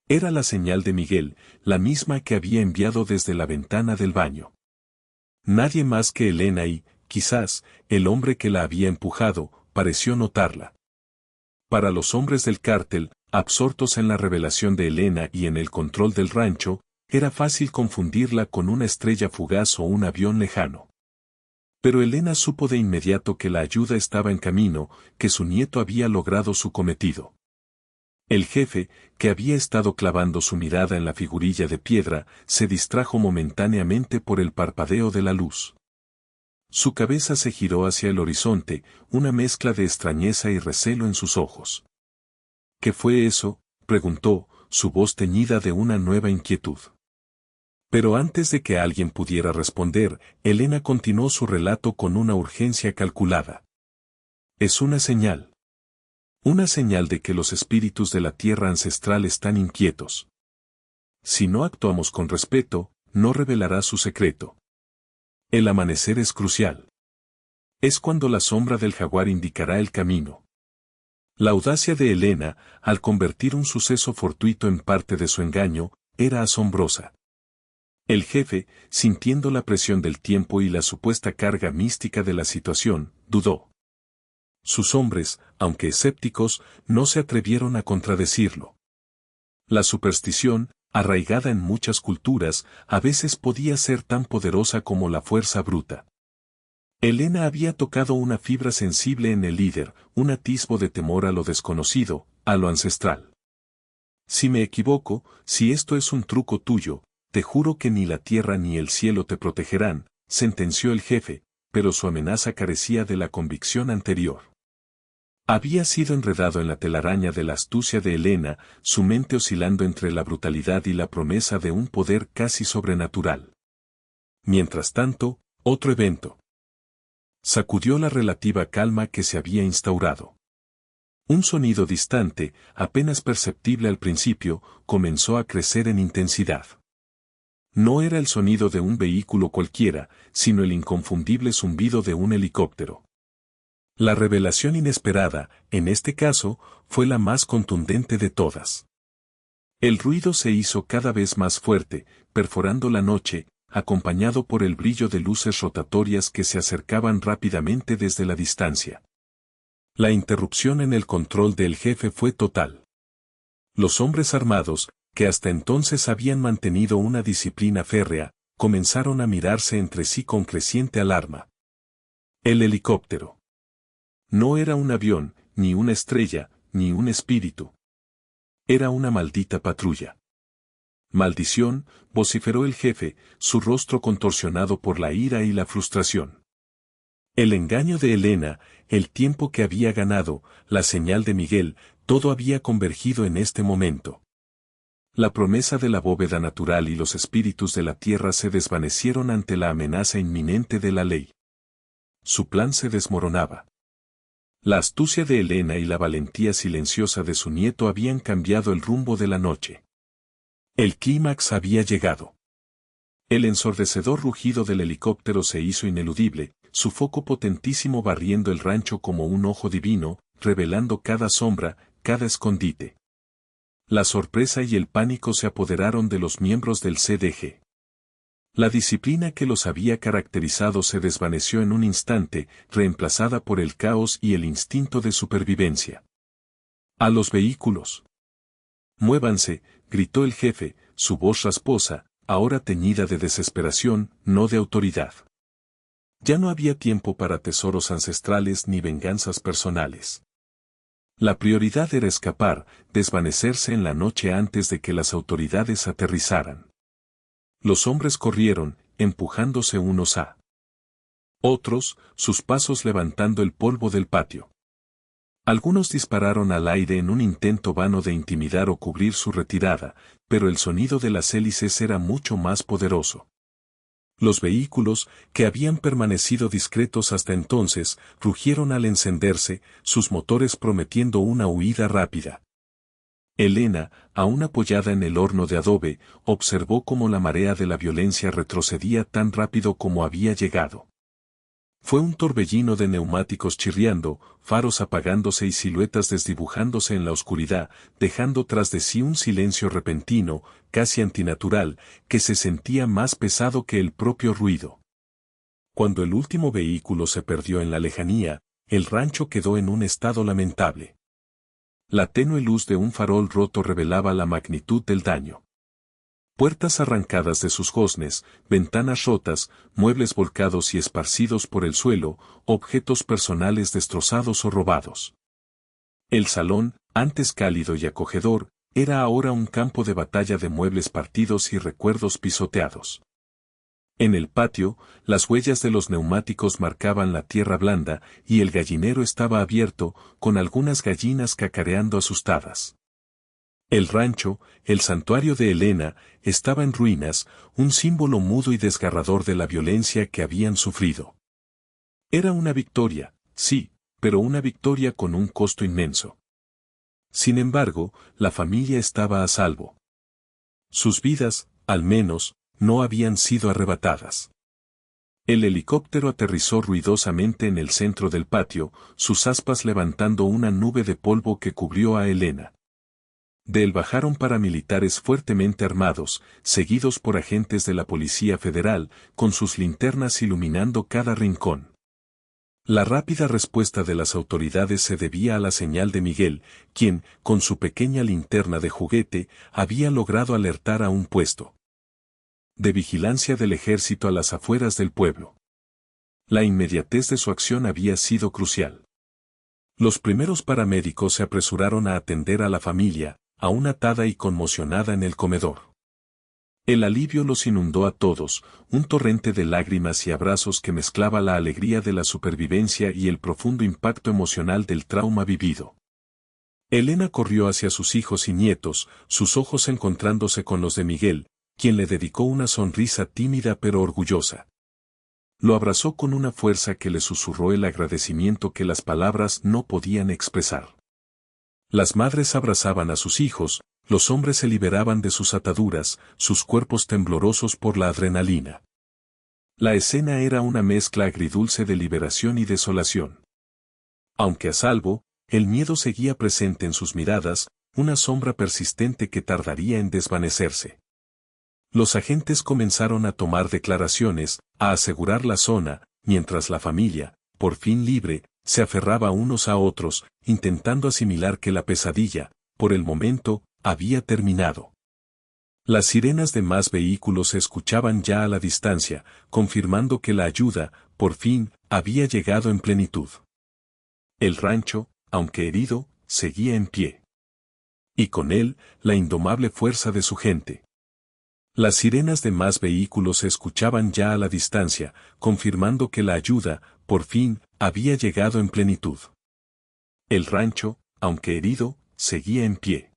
Era la señal de Miguel, la misma que había enviado desde la ventana del baño. Nadie más que Elena y, quizás, el hombre que la había empujado, pareció notarla. Para los hombres del cártel, absortos en la revelación de Elena y en el control del rancho, era fácil confundirla con una estrella fugaz o un avión lejano. Pero Elena supo de inmediato que la ayuda estaba en camino, que su nieto había logrado su cometido. El jefe, que había estado clavando su mirada en la figurilla de piedra, se distrajo momentáneamente por el parpadeo de la luz. Su cabeza se giró hacia el horizonte, una mezcla de extrañeza y recelo en sus ojos. ¿Qué fue eso?, preguntó, su voz teñida de una nueva inquietud. Pero antes de que alguien pudiera responder, Elena continuó su relato con una urgencia calculada. Es una señal. Una señal de que los espíritus de la tierra ancestral están inquietos. Si no actuamos con respeto, no revelará su secreto. El amanecer es crucial. Es cuando la sombra del jaguar indicará el camino. La audacia de Elena, al convertir un suceso fortuito en parte de su engaño, era asombrosa. El jefe, sintiendo la presión del tiempo y la supuesta carga mística de la situación, dudó. Sus hombres, aunque escépticos, no se atrevieron a contradecirlo. La superstición, arraigada en muchas culturas, a veces podía ser tan poderosa como la fuerza bruta. Elena había tocado una fibra sensible en el líder, un atisbo de temor a lo desconocido, a lo ancestral. Si me equivoco, si esto es un truco tuyo, te juro que ni la tierra ni el cielo te protegerán, sentenció el jefe, pero su amenaza carecía de la convicción anterior. Había sido enredado en la telaraña de la astucia de Elena, su mente oscilando entre la brutalidad y la promesa de un poder casi sobrenatural. Mientras tanto, otro evento sacudió la relativa calma que se había instaurado. Un sonido distante, apenas perceptible al principio, comenzó a crecer en intensidad. No era el sonido de un vehículo cualquiera, sino el inconfundible zumbido de un helicóptero. La revelación inesperada, en este caso, fue la más contundente de todas. El ruido se hizo cada vez más fuerte, perforando la noche, acompañado por el brillo de luces rotatorias que se acercaban rápidamente desde la distancia. La interrupción en el control del jefe fue total. Los hombres armados, que hasta entonces habían mantenido una disciplina férrea, comenzaron a mirarse entre sí con creciente alarma. El helicóptero. No era un avión, ni una estrella, ni un espíritu. Era una maldita patrulla. Maldición, vociferó el jefe, su rostro contorsionado por la ira y la frustración. El engaño de Elena, el tiempo que había ganado, la señal de Miguel, todo había convergido en este momento. La promesa de la bóveda natural y los espíritus de la tierra se desvanecieron ante la amenaza inminente de la ley. Su plan se desmoronaba. La astucia de Elena y la valentía silenciosa de su nieto habían cambiado el rumbo de la noche. El clímax había llegado. El ensordecedor rugido del helicóptero se hizo ineludible, su foco potentísimo barriendo el rancho como un ojo divino, revelando cada sombra, cada escondite. La sorpresa y el pánico se apoderaron de los miembros del CDG. La disciplina que los había caracterizado se desvaneció en un instante, reemplazada por el caos y el instinto de supervivencia. ¡A los vehículos! ¡Muévanse!, gritó el jefe, su voz rasposa, ahora teñida de desesperación, no de autoridad. Ya no había tiempo para tesoros ancestrales ni venganzas personales. La prioridad era escapar, desvanecerse en la noche antes de que las autoridades aterrizaran. Los hombres corrieron, empujándose unos a otros, sus pasos levantando el polvo del patio. Algunos dispararon al aire en un intento vano de intimidar o cubrir su retirada, pero el sonido de las hélices era mucho más poderoso. Los vehículos, que habían permanecido discretos hasta entonces, rugieron al encenderse, sus motores prometiendo una huida rápida. Elena, aún apoyada en el horno de adobe, observó cómo la marea de la violencia retrocedía tan rápido como había llegado. Fue un torbellino de neumáticos chirriando, faros apagándose y siluetas desdibujándose en la oscuridad, dejando tras de sí un silencio repentino, casi antinatural, que se sentía más pesado que el propio ruido. Cuando el último vehículo se perdió en la lejanía, el rancho quedó en un estado lamentable. La tenue luz de un farol roto revelaba la magnitud del daño. Puertas arrancadas de sus goznes, ventanas rotas, muebles volcados y esparcidos por el suelo, objetos personales destrozados o robados. El salón, antes cálido y acogedor, era ahora un campo de batalla de muebles partidos y recuerdos pisoteados. En el patio, las huellas de los neumáticos marcaban la tierra blanda y el gallinero estaba abierto, con algunas gallinas cacareando asustadas. El rancho, el santuario de Elena, estaba en ruinas, un símbolo mudo y desgarrador de la violencia que habían sufrido. Era una victoria, sí, pero una victoria con un costo inmenso. Sin embargo, la familia estaba a salvo. Sus vidas, al menos, no habían sido arrebatadas. El helicóptero aterrizó ruidosamente en el centro del patio, sus aspas levantando una nube de polvo que cubrió a Elena. De él bajaron paramilitares fuertemente armados, seguidos por agentes de la Policía Federal, con sus linternas iluminando cada rincón. La rápida respuesta de las autoridades se debía a la señal de Miguel, quien, con su pequeña linterna de juguete, había logrado alertar a un puesto de vigilancia del ejército a las afueras del pueblo. La inmediatez de su acción había sido crucial. Los primeros paramédicos se apresuraron a atender a la familia, aún atada y conmocionada en el comedor. El alivio los inundó a todos, un torrente de lágrimas y abrazos que mezclaba la alegría de la supervivencia y el profundo impacto emocional del trauma vivido. Elena corrió hacia sus hijos y nietos, sus ojos encontrándose con los de Miguel, quien le dedicó una sonrisa tímida pero orgullosa. Lo abrazó con una fuerza que le susurró el agradecimiento que las palabras no podían expresar. Las madres abrazaban a sus hijos, los hombres se liberaban de sus ataduras, sus cuerpos temblorosos por la adrenalina. La escena era una mezcla agridulce de liberación y desolación. Aunque a salvo, el miedo seguía presente en sus miradas, una sombra persistente que tardaría en desvanecerse. Los agentes comenzaron a tomar declaraciones, a asegurar la zona, mientras la familia, por fin libre, se aferraba unos a otros, intentando asimilar que la pesadilla, por el momento, había terminado. Las sirenas de más vehículos se escuchaban ya a la distancia, confirmando que la ayuda, por fin, había llegado en plenitud. El rancho, aunque herido, seguía en pie. Y con él, la indomable fuerza de su gente. Las sirenas de más vehículos se escuchaban ya a la distancia, confirmando que la ayuda, por fin, había llegado en plenitud. El rancho, aunque herido, seguía en pie.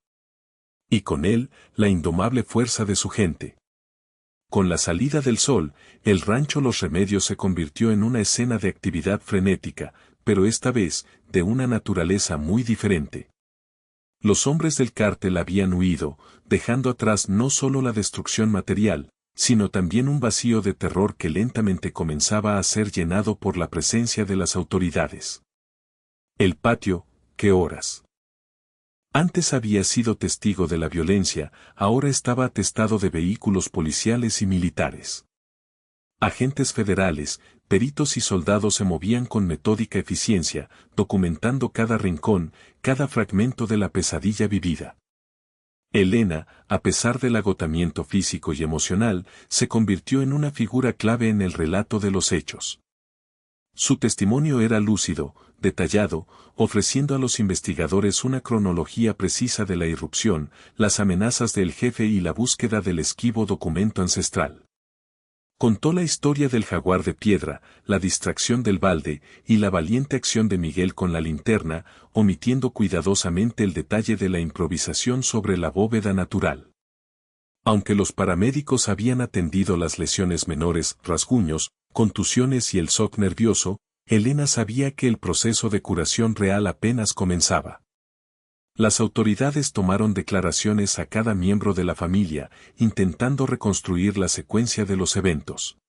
Y con él, la indomable fuerza de su gente. Con la salida del sol, el rancho Los Remedios se convirtió en una escena de actividad frenética, pero esta vez, de una naturaleza muy diferente. Los hombres del cártel habían huido, dejando atrás no solo la destrucción material, sino también un vacío de terror que lentamente comenzaba a ser llenado por la presencia de las autoridades. El patio, ¿qué horas? Antes había sido testigo de la violencia, ahora estaba atestado de vehículos policiales y militares. Agentes federales, peritos y soldados se movían con metódica eficiencia, documentando cada rincón, cada fragmento de la pesadilla vivida. Elena, a pesar del agotamiento físico y emocional, se convirtió en una figura clave en el relato de los hechos. Su testimonio era lúcido, detallado, ofreciendo a los investigadores una cronología precisa de la irrupción, las amenazas del jefe y la búsqueda del esquivo documento ancestral. Contó la historia del jaguar de piedra, la distracción del balde y la valiente acción de Miguel con la linterna, omitiendo cuidadosamente el detalle de la improvisación sobre la bóveda natural. Aunque los paramédicos habían atendido las lesiones menores, rasguños, contusiones y el shock nervioso, Elena sabía que el proceso de curación real apenas comenzaba. Las autoridades tomaron declaraciones a cada miembro de la familia, intentando reconstruir la secuencia de los eventos.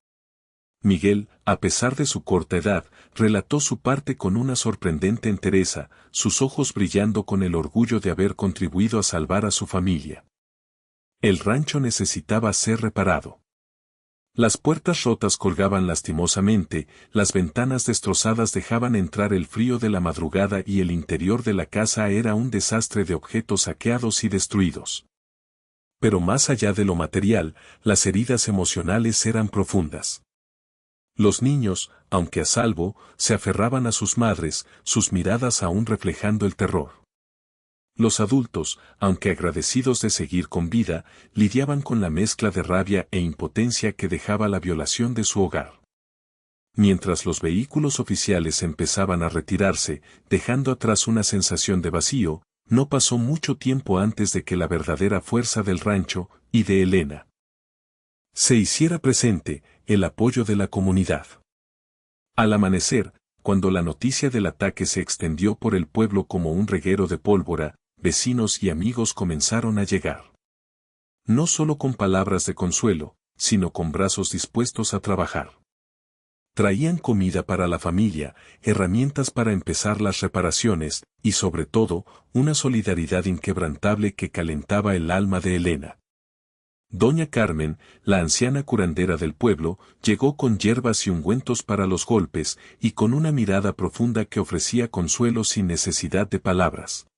Miguel, a pesar de su corta edad, relató su parte con una sorprendente entereza, sus ojos brillando con el orgullo de haber contribuido a salvar a su familia. El rancho necesitaba ser reparado. Las puertas rotas colgaban lastimosamente, las ventanas destrozadas dejaban entrar el frío de la madrugada y el interior de la casa era un desastre de objetos saqueados y destruidos. Pero más allá de lo material, las heridas emocionales eran profundas. Los niños, aunque a salvo, se aferraban a sus madres, sus miradas aún reflejando el terror. Los adultos, aunque agradecidos de seguir con vida, lidiaban con la mezcla de rabia e impotencia que dejaba la violación de su hogar. Mientras los vehículos oficiales empezaban a retirarse, dejando atrás una sensación de vacío, no pasó mucho tiempo antes de que la verdadera fuerza del rancho, y de Elena, se hiciera presente, el apoyo de la comunidad. Al amanecer, cuando la noticia del ataque se extendió por el pueblo como un reguero de pólvora, vecinos y amigos comenzaron a llegar. No solo con palabras de consuelo, sino con brazos dispuestos a trabajar. Traían comida para la familia, herramientas para empezar las reparaciones, y sobre todo, una solidaridad inquebrantable que calentaba el alma de Elena. Doña Carmen, la anciana curandera del pueblo, llegó con hierbas y ungüentos para los golpes, y con una mirada profunda que ofrecía consuelo sin necesidad de palabras.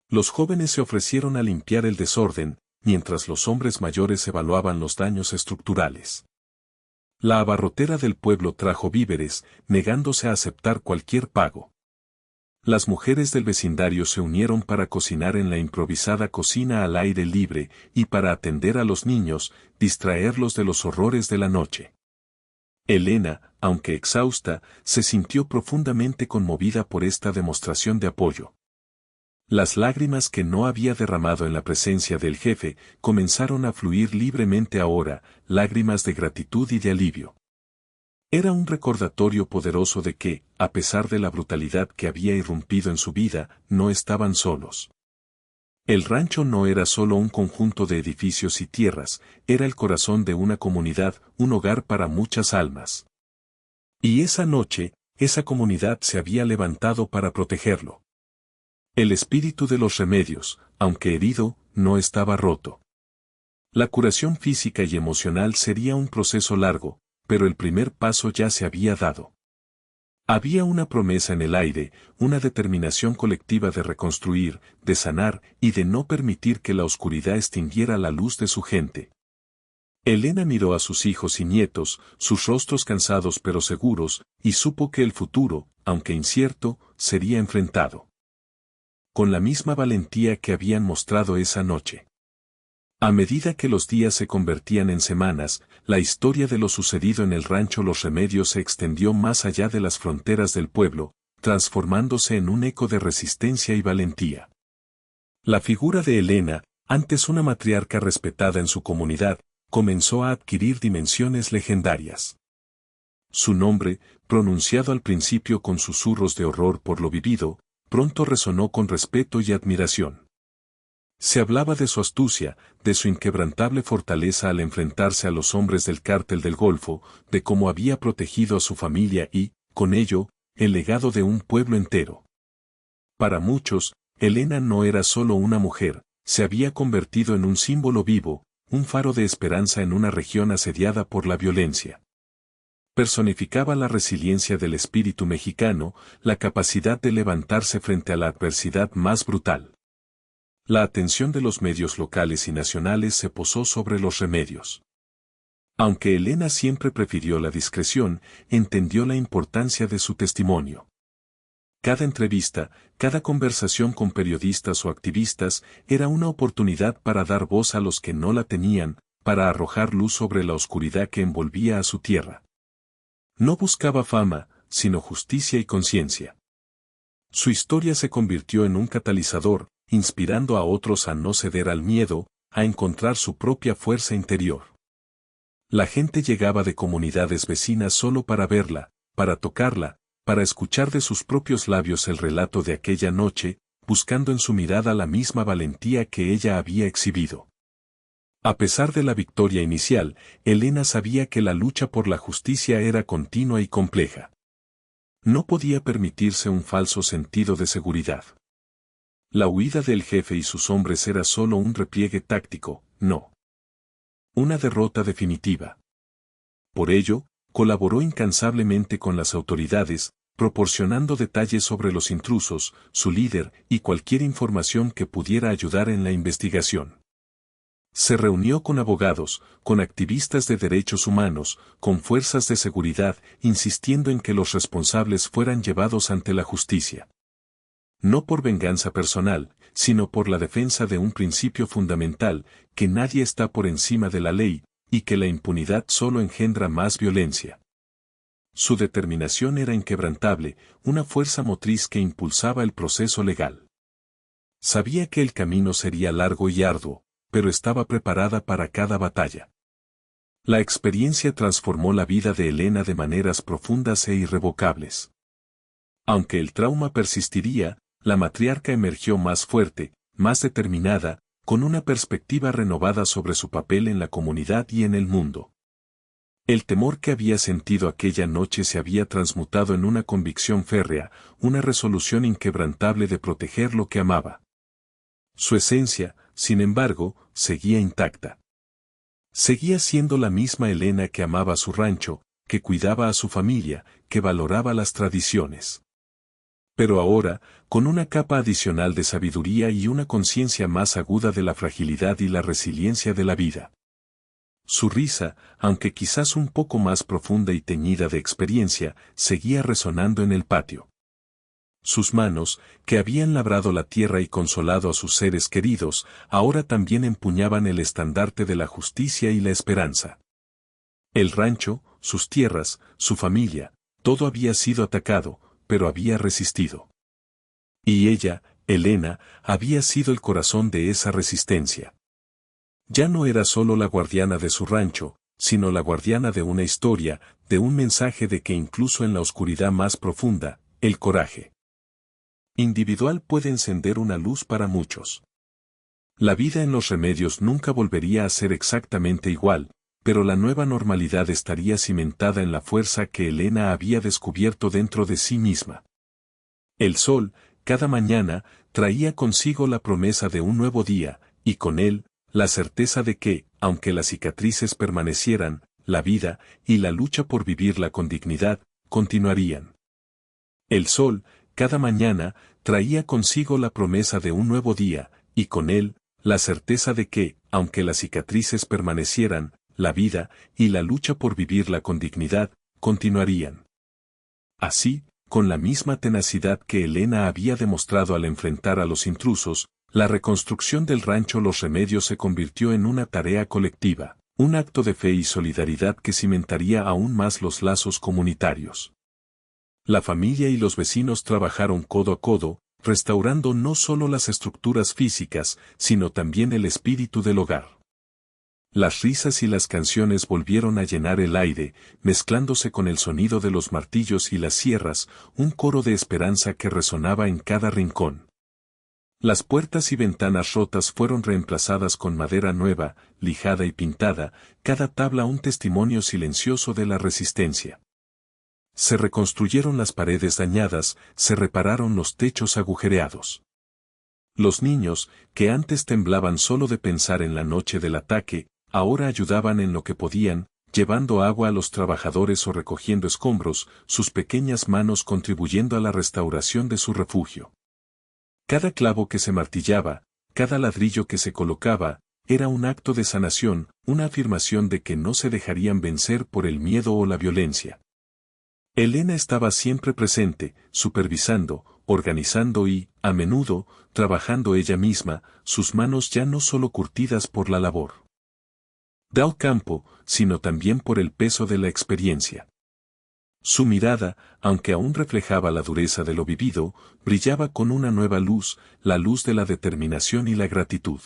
Los jóvenes se ofrecieron a limpiar el desorden, mientras los hombres mayores evaluaban los daños estructurales. La abarrotera del pueblo trajo víveres, negándose a aceptar cualquier pago. Las mujeres del vecindario se unieron para cocinar en la improvisada cocina al aire libre y para atender a los niños, distraerlos de los horrores de la noche. Elena, aunque exhausta, se sintió profundamente conmovida por esta demostración de apoyo. Las lágrimas que no había derramado en la presencia del jefe comenzaron a fluir libremente ahora, lágrimas de gratitud y de alivio. Era un recordatorio poderoso de que, a pesar de la brutalidad que había irrumpido en su vida, no estaban solos. El rancho no era solo un conjunto de edificios y tierras, era el corazón de una comunidad, un hogar para muchas almas. Y esa noche, esa comunidad se había levantado para protegerlo. El espíritu de los remedios, aunque herido, no estaba roto. La curación física y emocional sería un proceso largo, pero el primer paso ya se había dado. Había una promesa en el aire, una determinación colectiva de reconstruir, de sanar y de no permitir que la oscuridad extinguiera la luz de su gente. Elena miró a sus hijos y nietos, sus rostros cansados pero seguros, y supo que el futuro, aunque incierto, sería enfrentado con la misma valentía que habían mostrado esa noche. A medida que los días se convertían en semanas, la historia de lo sucedido en el rancho Los Remedios se extendió más allá de las fronteras del pueblo, transformándose en un eco de resistencia y valentía. La figura de Elena, antes una matriarca respetada en su comunidad, comenzó a adquirir dimensiones legendarias. Su nombre, pronunciado al principio con susurros de horror por lo vivido, pronto resonó con respeto y admiración. Se hablaba de su astucia, de su inquebrantable fortaleza al enfrentarse a los hombres del cártel del Golfo, de cómo había protegido a su familia y, con ello, el legado de un pueblo entero. Para muchos, Elena no era solo una mujer, se había convertido en un símbolo vivo, un faro de esperanza en una región asediada por la violencia. Personificaba la resiliencia del espíritu mexicano, la capacidad de levantarse frente a la adversidad más brutal. La atención de los medios locales y nacionales se posó sobre los Remedios. Aunque Elena siempre prefirió la discreción, entendió la importancia de su testimonio. Cada entrevista, cada conversación con periodistas o activistas era una oportunidad para dar voz a los que no la tenían, para arrojar luz sobre la oscuridad que envolvía a su tierra. No buscaba fama, sino justicia y conciencia. Su historia se convirtió en un catalizador, inspirando a otros a no ceder al miedo, a encontrar su propia fuerza interior. La gente llegaba de comunidades vecinas solo para verla, para tocarla, para escuchar de sus propios labios el relato de aquella noche, buscando en su mirada la misma valentía que ella había exhibido. A pesar de la victoria inicial, Elena sabía que la lucha por la justicia era continua y compleja. No podía permitirse un falso sentido de seguridad. La huida del jefe y sus hombres era solo un repliegue táctico, no. Una derrota definitiva. Por ello, colaboró incansablemente con las autoridades, proporcionando detalles sobre los intrusos, su líder y cualquier información que pudiera ayudar en la investigación. Se reunió con abogados, con activistas de derechos humanos, con fuerzas de seguridad, insistiendo en que los responsables fueran llevados ante la justicia. No por venganza personal, sino por la defensa de un principio fundamental, que nadie está por encima de la ley, y que la impunidad solo engendra más violencia. Su determinación era inquebrantable, una fuerza motriz que impulsaba el proceso legal. Sabía que el camino sería largo y arduo, pero estaba preparada para cada batalla. La experiencia transformó la vida de Elena de maneras profundas e irrevocables. Aunque el trauma persistiría, la matriarca emergió más fuerte, más determinada, con una perspectiva renovada sobre su papel en la comunidad y en el mundo. El temor que había sentido aquella noche se había transmutado en una convicción férrea, una resolución inquebrantable de proteger lo que amaba. Su esencia, sin embargo, seguía intacta. Seguía siendo la misma Elena que amaba su rancho, que cuidaba a su familia, que valoraba las tradiciones. Pero ahora, con una capa adicional de sabiduría y una conciencia más aguda de la fragilidad y la resiliencia de la vida. Su risa, aunque quizás un poco más profunda y teñida de experiencia, seguía resonando en el patio. Sus manos, que habían labrado la tierra y consolado a sus seres queridos, ahora también empuñaban el estandarte de la justicia y la esperanza. El rancho, sus tierras, su familia, todo había sido atacado, pero había resistido. Y ella, Elena, había sido el corazón de esa resistencia. Ya no era solo la guardiana de su rancho, sino la guardiana de una historia, de un mensaje de que incluso en la oscuridad más profunda, el coraje individual puede encender una luz para muchos. La vida en los Remedios nunca volvería a ser exactamente igual, pero la nueva normalidad estaría cimentada en la fuerza que Elena había descubierto dentro de sí misma. El sol, cada mañana, traía consigo la promesa de un nuevo día, y con él, la certeza de que, aunque las cicatrices permanecieran, la vida y la lucha por vivirla con dignidad, continuarían. El sol, cada mañana, traía consigo la promesa de un nuevo día, y con él, la certeza de que, aunque las cicatrices permanecieran, la vida y la lucha por vivirla con dignidad, continuarían. Así, con la misma tenacidad que Elena había demostrado al enfrentar a los intrusos, la reconstrucción del rancho Los Remedios se convirtió en una tarea colectiva, un acto de fe y solidaridad que cimentaría aún más los lazos comunitarios. La familia y los vecinos trabajaron codo a codo, restaurando no solo las estructuras físicas, sino también el espíritu del hogar. Las risas y las canciones volvieron a llenar el aire, mezclándose con el sonido de los martillos y las sierras, un coro de esperanza que resonaba en cada rincón. Las puertas y ventanas rotas fueron reemplazadas con madera nueva, lijada y pintada, cada tabla un testimonio silencioso de la resistencia. Se reconstruyeron las paredes dañadas, se repararon los techos agujereados. Los niños, que antes temblaban solo de pensar en la noche del ataque, ahora ayudaban en lo que podían, llevando agua a los trabajadores o recogiendo escombros, sus pequeñas manos contribuyendo a la restauración de su refugio. Cada clavo que se martillaba, cada ladrillo que se colocaba, era un acto de sanación, una afirmación de que no se dejarían vencer por el miedo o la violencia. Elena estaba siempre presente, supervisando, organizando y, a menudo, trabajando ella misma, sus manos ya no solo curtidas por la labor del campo, sino también por el peso de la experiencia. Su mirada, aunque aún reflejaba la dureza de lo vivido, brillaba con una nueva luz, la luz de la determinación y la gratitud.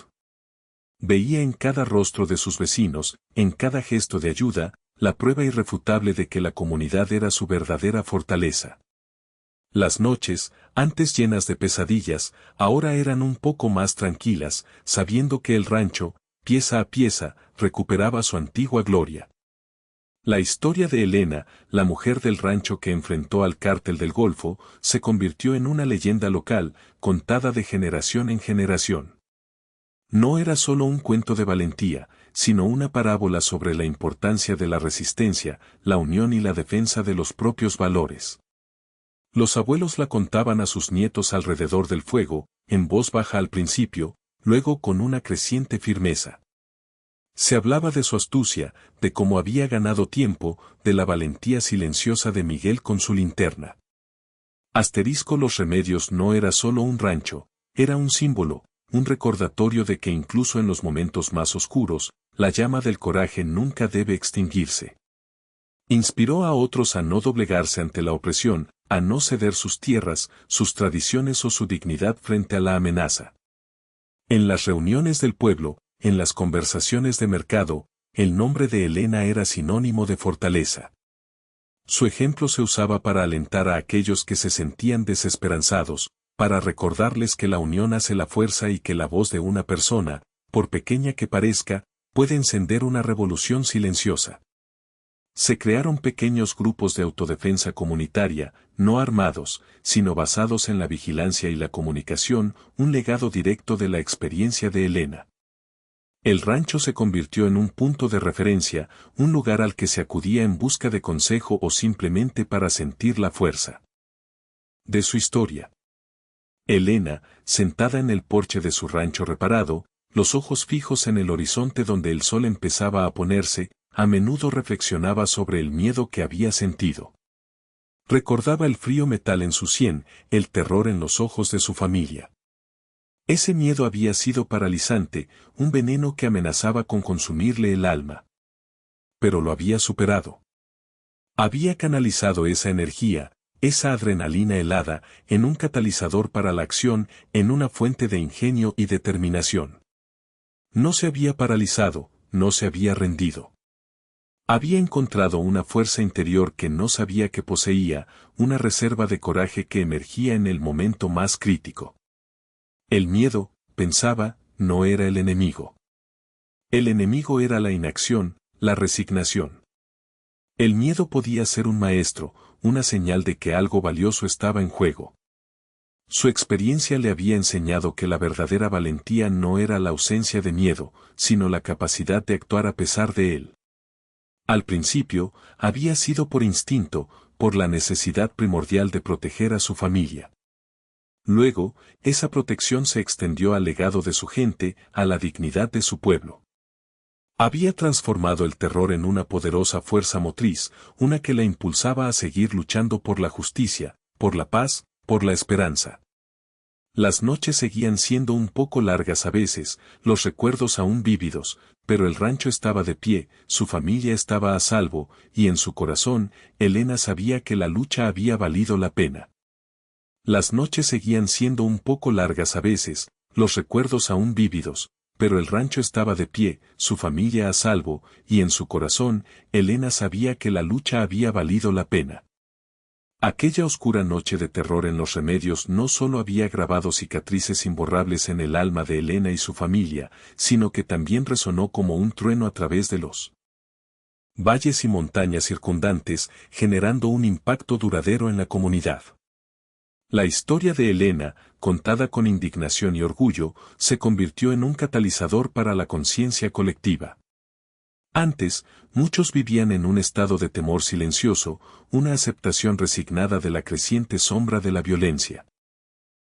Veía en cada rostro de sus vecinos, en cada gesto de ayuda, la prueba irrefutable de que la comunidad era su verdadera fortaleza. Las noches, antes llenas de pesadillas, ahora eran un poco más tranquilas, sabiendo que el rancho, pieza a pieza, recuperaba su antigua gloria. La historia de Elena, la mujer del rancho que enfrentó al cártel del Golfo, se convirtió en una leyenda local, contada de generación en generación. No era solo un cuento de valentía, sino una parábola sobre la importancia de la resistencia, la unión y la defensa de los propios valores. Los abuelos la contaban a sus nietos alrededor del fuego, en voz baja al principio, luego con una creciente firmeza. Se hablaba de su astucia, de cómo había ganado tiempo, de la valentía silenciosa de Miguel con su linterna. Los Remedios no era solo un rancho, era un símbolo, un recordatorio de que incluso en los momentos más oscuros, la llama del coraje nunca debe extinguirse. Inspiró a otros a no doblegarse ante la opresión, a no ceder sus tierras, sus tradiciones o su dignidad frente a la amenaza. En las reuniones del pueblo, en las conversaciones de mercado, el nombre de Elena era sinónimo de fortaleza. Su ejemplo se usaba para alentar a aquellos que se sentían desesperanzados, para recordarles que la unión hace la fuerza y que la voz de una persona, por pequeña que parezca, puede encender una revolución silenciosa. Se crearon pequeños grupos de autodefensa comunitaria, no armados, sino basados en la vigilancia y la comunicación, un legado directo de la experiencia de Elena. El rancho se convirtió en un punto de referencia, un lugar al que se acudía en busca de consejo o simplemente para sentir la fuerza de su historia. Elena, sentada en el porche de su rancho reparado, los ojos fijos en el horizonte donde el sol empezaba a ponerse, a menudo reflexionaba sobre el miedo que había sentido. Recordaba el frío metal en su sien, el terror en los ojos de su familia. Ese miedo había sido paralizante, un veneno que amenazaba con consumirle el alma. Pero lo había superado. Había canalizado esa energía, esa adrenalina helada, en un catalizador para la acción, en una fuente de ingenio y determinación. No se había paralizado, no se había rendido. Había encontrado una fuerza interior que no sabía que poseía, una reserva de coraje que emergía en el momento más crítico. El miedo, pensaba, no era el enemigo. El enemigo era la inacción, la resignación. El miedo podía ser un maestro, una señal de que algo valioso estaba en juego. Su experiencia le había enseñado que la verdadera valentía no era la ausencia de miedo, sino la capacidad de actuar a pesar de él. Al principio, había sido por instinto, por la necesidad primordial de proteger a su familia. Luego, esa protección se extendió al legado de su gente, a la dignidad de su pueblo. Había transformado el terror en una poderosa fuerza motriz, una que la impulsaba a seguir luchando por la justicia, por la paz, por la esperanza. Las noches seguían siendo un poco largas a veces, los recuerdos aún vívidos, pero el rancho estaba de pie, su familia estaba a salvo, y en su corazón, Elena sabía que la lucha había valido la pena. Las noches seguían siendo un poco largas a veces, los recuerdos aún vívidos, pero el rancho estaba de pie, su familia a salvo, y en su corazón, Elena sabía que la lucha había valido la pena. Aquella oscura noche de terror en Los Remedios no solo había grabado cicatrices imborrables en el alma de Elena y su familia, sino que también resonó como un trueno a través de los valles y montañas circundantes, generando un impacto duradero en la comunidad. La historia de Elena, contada con indignación y orgullo, se convirtió en un catalizador para la conciencia colectiva. Antes, muchos vivían en un estado de temor silencioso, una aceptación resignada de la creciente sombra de la violencia.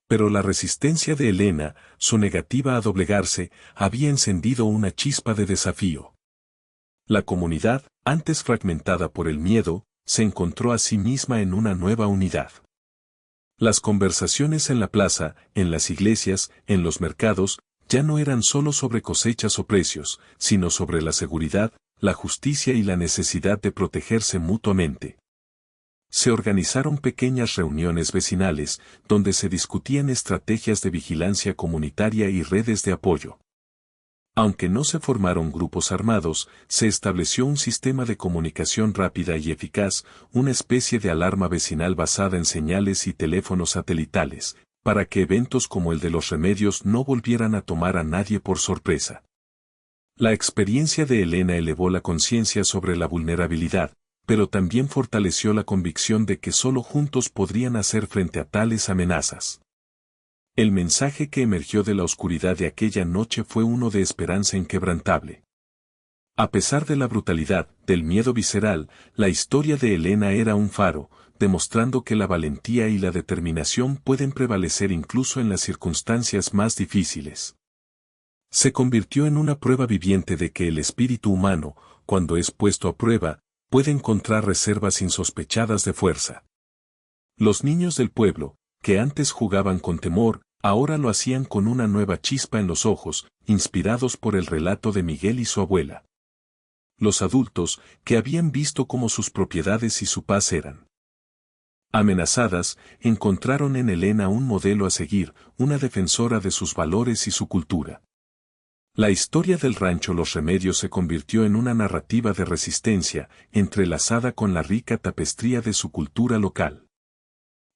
Pero la resistencia de Elena, su negativa a doblegarse, había encendido una chispa de desafío. La comunidad, antes fragmentada por el miedo, se encontró a sí misma en una nueva unidad. Las conversaciones en la plaza, en las iglesias, en los mercados, ya no eran solo sobre cosechas o precios, sino sobre la seguridad, la justicia y la necesidad de protegerse mutuamente. Se organizaron pequeñas reuniones vecinales, donde se discutían estrategias de vigilancia comunitaria y redes de apoyo. Aunque no se formaron grupos armados, se estableció un sistema de comunicación rápida y eficaz, una especie de alarma vecinal basada en señales y teléfonos satelitales, para que eventos como el de Los Remedios no volvieran a tomar a nadie por sorpresa. La experiencia de Elena elevó la conciencia sobre la vulnerabilidad, pero también fortaleció la convicción de que solo juntos podrían hacer frente a tales amenazas. El mensaje que emergió de la oscuridad de aquella noche fue uno de esperanza inquebrantable. A pesar de la brutalidad, del miedo visceral, la historia de Elena era un faro, demostrando que la valentía y la determinación pueden prevalecer incluso en las circunstancias más difíciles. Se convirtió en una prueba viviente de que el espíritu humano, cuando es puesto a prueba, puede encontrar reservas insospechadas de fuerza. Los niños del pueblo, que antes jugaban con temor, ahora lo hacían con una nueva chispa en los ojos, inspirados por el relato de Miguel y su abuela. Los adultos, que habían visto cómo sus propiedades y su paz eran amenazadas, encontraron en Elena un modelo a seguir, una defensora de sus valores y su cultura. La historia del rancho Los Remedios se convirtió en una narrativa de resistencia, entrelazada con la rica tapestría de su cultura local.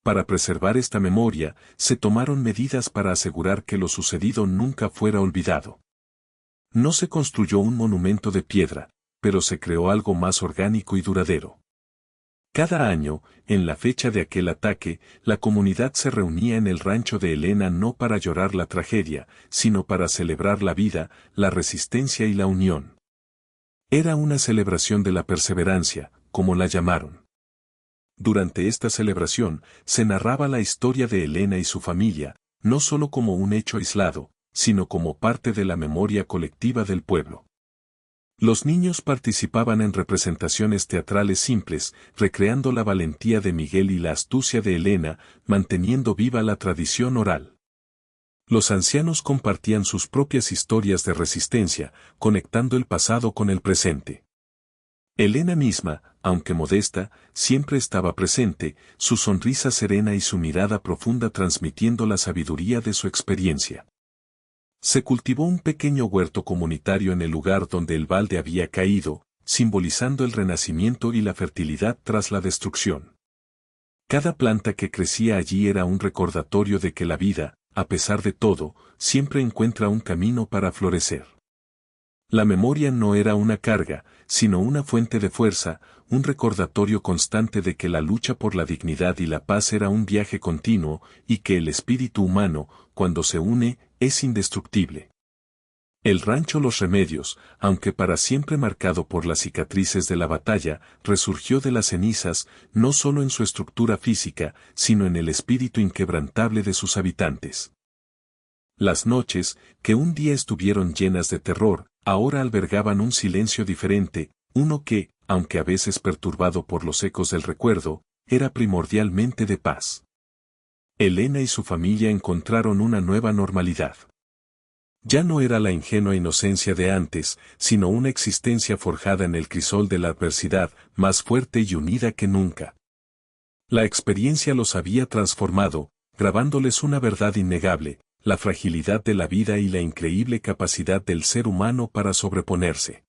Para preservar esta memoria, se tomaron medidas para asegurar que lo sucedido nunca fuera olvidado. No se construyó un monumento de piedra, pero se creó algo más orgánico y duradero. Cada año, en la fecha de aquel ataque, la comunidad se reunía en el rancho de Elena no para llorar la tragedia, sino para celebrar la vida, la resistencia y la unión. Era una celebración de la perseverancia, como la llamaron. Durante esta celebración, se narraba la historia de Elena y su familia, no solo como un hecho aislado, sino como parte de la memoria colectiva del pueblo. Los niños participaban en representaciones teatrales simples, recreando la valentía de Miguel y la astucia de Elena, manteniendo viva la tradición oral. Los ancianos compartían sus propias historias de resistencia, conectando el pasado con el presente. Elena misma, aunque modesta, siempre estaba presente, su sonrisa serena y su mirada profunda transmitiendo la sabiduría de su experiencia. Se cultivó un pequeño huerto comunitario en el lugar donde el balde había caído, simbolizando el renacimiento y la fertilidad tras la destrucción. Cada planta que crecía allí era un recordatorio de que la vida, a pesar de todo, siempre encuentra un camino para florecer. La memoria no era una carga, sino una fuente de fuerza, un recordatorio constante de que la lucha por la dignidad y la paz era un viaje continuo, y que el espíritu humano, cuando se une, es indestructible. El rancho Los Remedios, aunque para siempre marcado por las cicatrices de la batalla, resurgió de las cenizas, no solo en su estructura física, sino en el espíritu inquebrantable de sus habitantes. Las noches, que un día estuvieron llenas de terror, ahora albergaban un silencio diferente, uno que, aunque a veces perturbado por los ecos del recuerdo, era primordialmente de paz. Elena y su familia encontraron una nueva normalidad. Ya no era la ingenua inocencia de antes, sino una existencia forjada en el crisol de la adversidad, más fuerte y unida que nunca. La experiencia los había transformado, grabándoles una verdad innegable: la fragilidad de la vida y la increíble capacidad del ser humano para sobreponerse.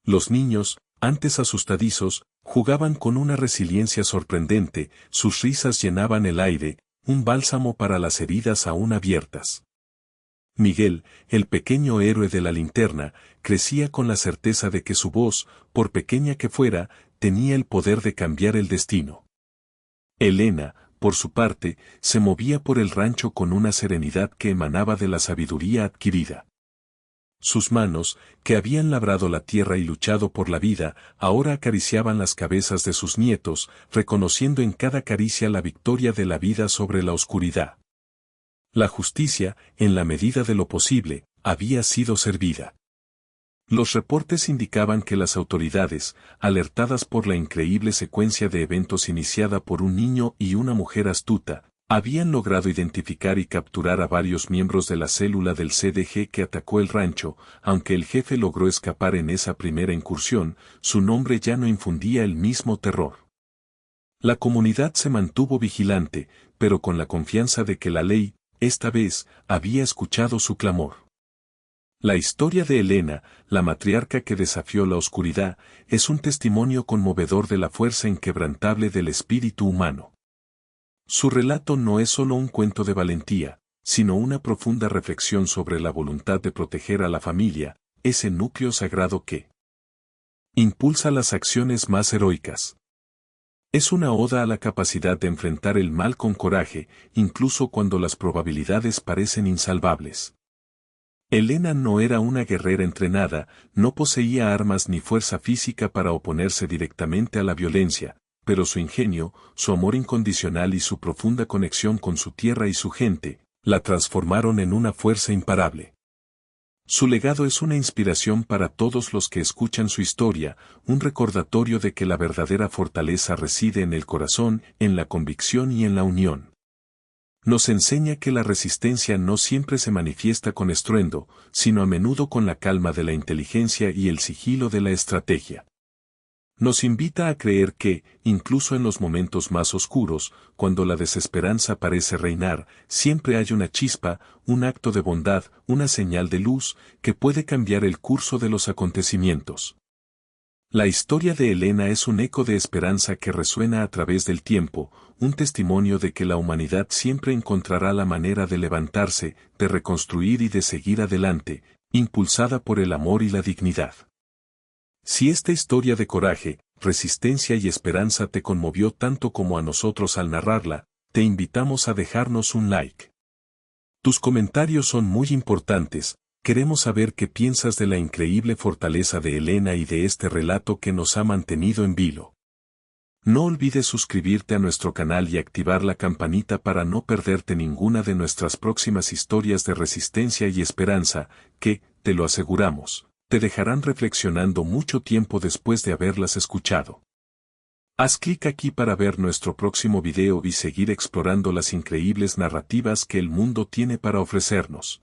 Los niños, antes asustadizos, jugaban con una resiliencia sorprendente, sus risas llenaban el aire, un bálsamo para las heridas aún abiertas. Miguel, el pequeño héroe de la linterna, crecía con la certeza de que su voz, por pequeña que fuera, tenía el poder de cambiar el destino. Elena, por su parte, se movía por el rancho con una serenidad que emanaba de la sabiduría adquirida. Sus manos, que habían labrado la tierra y luchado por la vida, ahora acariciaban las cabezas de sus nietos, reconociendo en cada caricia la victoria de la vida sobre la oscuridad. La justicia, en la medida de lo posible, había sido servida. Los reportes indicaban que las autoridades, alertadas por la increíble secuencia de eventos iniciada por un niño y una mujer astuta, habían logrado identificar y capturar a varios miembros de la célula del CDG que atacó el rancho. Aunque el jefe logró escapar en esa primera incursión, su nombre ya no infundía el mismo terror. La comunidad se mantuvo vigilante, pero con la confianza de que la ley, esta vez, había escuchado su clamor. La historia de Elena, la matriarca que desafió la oscuridad, es un testimonio conmovedor de la fuerza inquebrantable del espíritu humano. Su relato no es solo un cuento de valentía, sino una profunda reflexión sobre la voluntad de proteger a la familia, ese núcleo sagrado que impulsa las acciones más heroicas. Es una oda a la capacidad de enfrentar el mal con coraje, incluso cuando las probabilidades parecen insalvables. Elena no era una guerrera entrenada, no poseía armas ni fuerza física para oponerse directamente a la violencia, pero su ingenio, su amor incondicional y su profunda conexión con su tierra y su gente, la transformaron en una fuerza imparable. Su legado es una inspiración para todos los que escuchan su historia, un recordatorio de que la verdadera fortaleza reside en el corazón, en la convicción y en la unión. Nos enseña que la resistencia no siempre se manifiesta con estruendo, sino a menudo con la calma de la inteligencia y el sigilo de la estrategia. Nos invita a creer que, incluso en los momentos más oscuros, cuando la desesperanza parece reinar, siempre hay una chispa, un acto de bondad, una señal de luz, que puede cambiar el curso de los acontecimientos. La historia de Elena es un eco de esperanza que resuena a través del tiempo, un testimonio de que la humanidad siempre encontrará la manera de levantarse, de reconstruir y de seguir adelante, impulsada por el amor y la dignidad. Si esta historia de coraje, resistencia y esperanza te conmovió tanto como a nosotros al narrarla, te invitamos a dejarnos un like. Tus comentarios son muy importantes, queremos saber qué piensas de la increíble fortaleza de Elena y de este relato que nos ha mantenido en vilo. No olvides suscribirte a nuestro canal y activar la campanita para no perderte ninguna de nuestras próximas historias de resistencia y esperanza, que, te lo aseguramos, te dejarán reflexionando mucho tiempo después de haberlas escuchado. Haz clic aquí para ver nuestro próximo video y seguir explorando las increíbles narrativas que el mundo tiene para ofrecernos.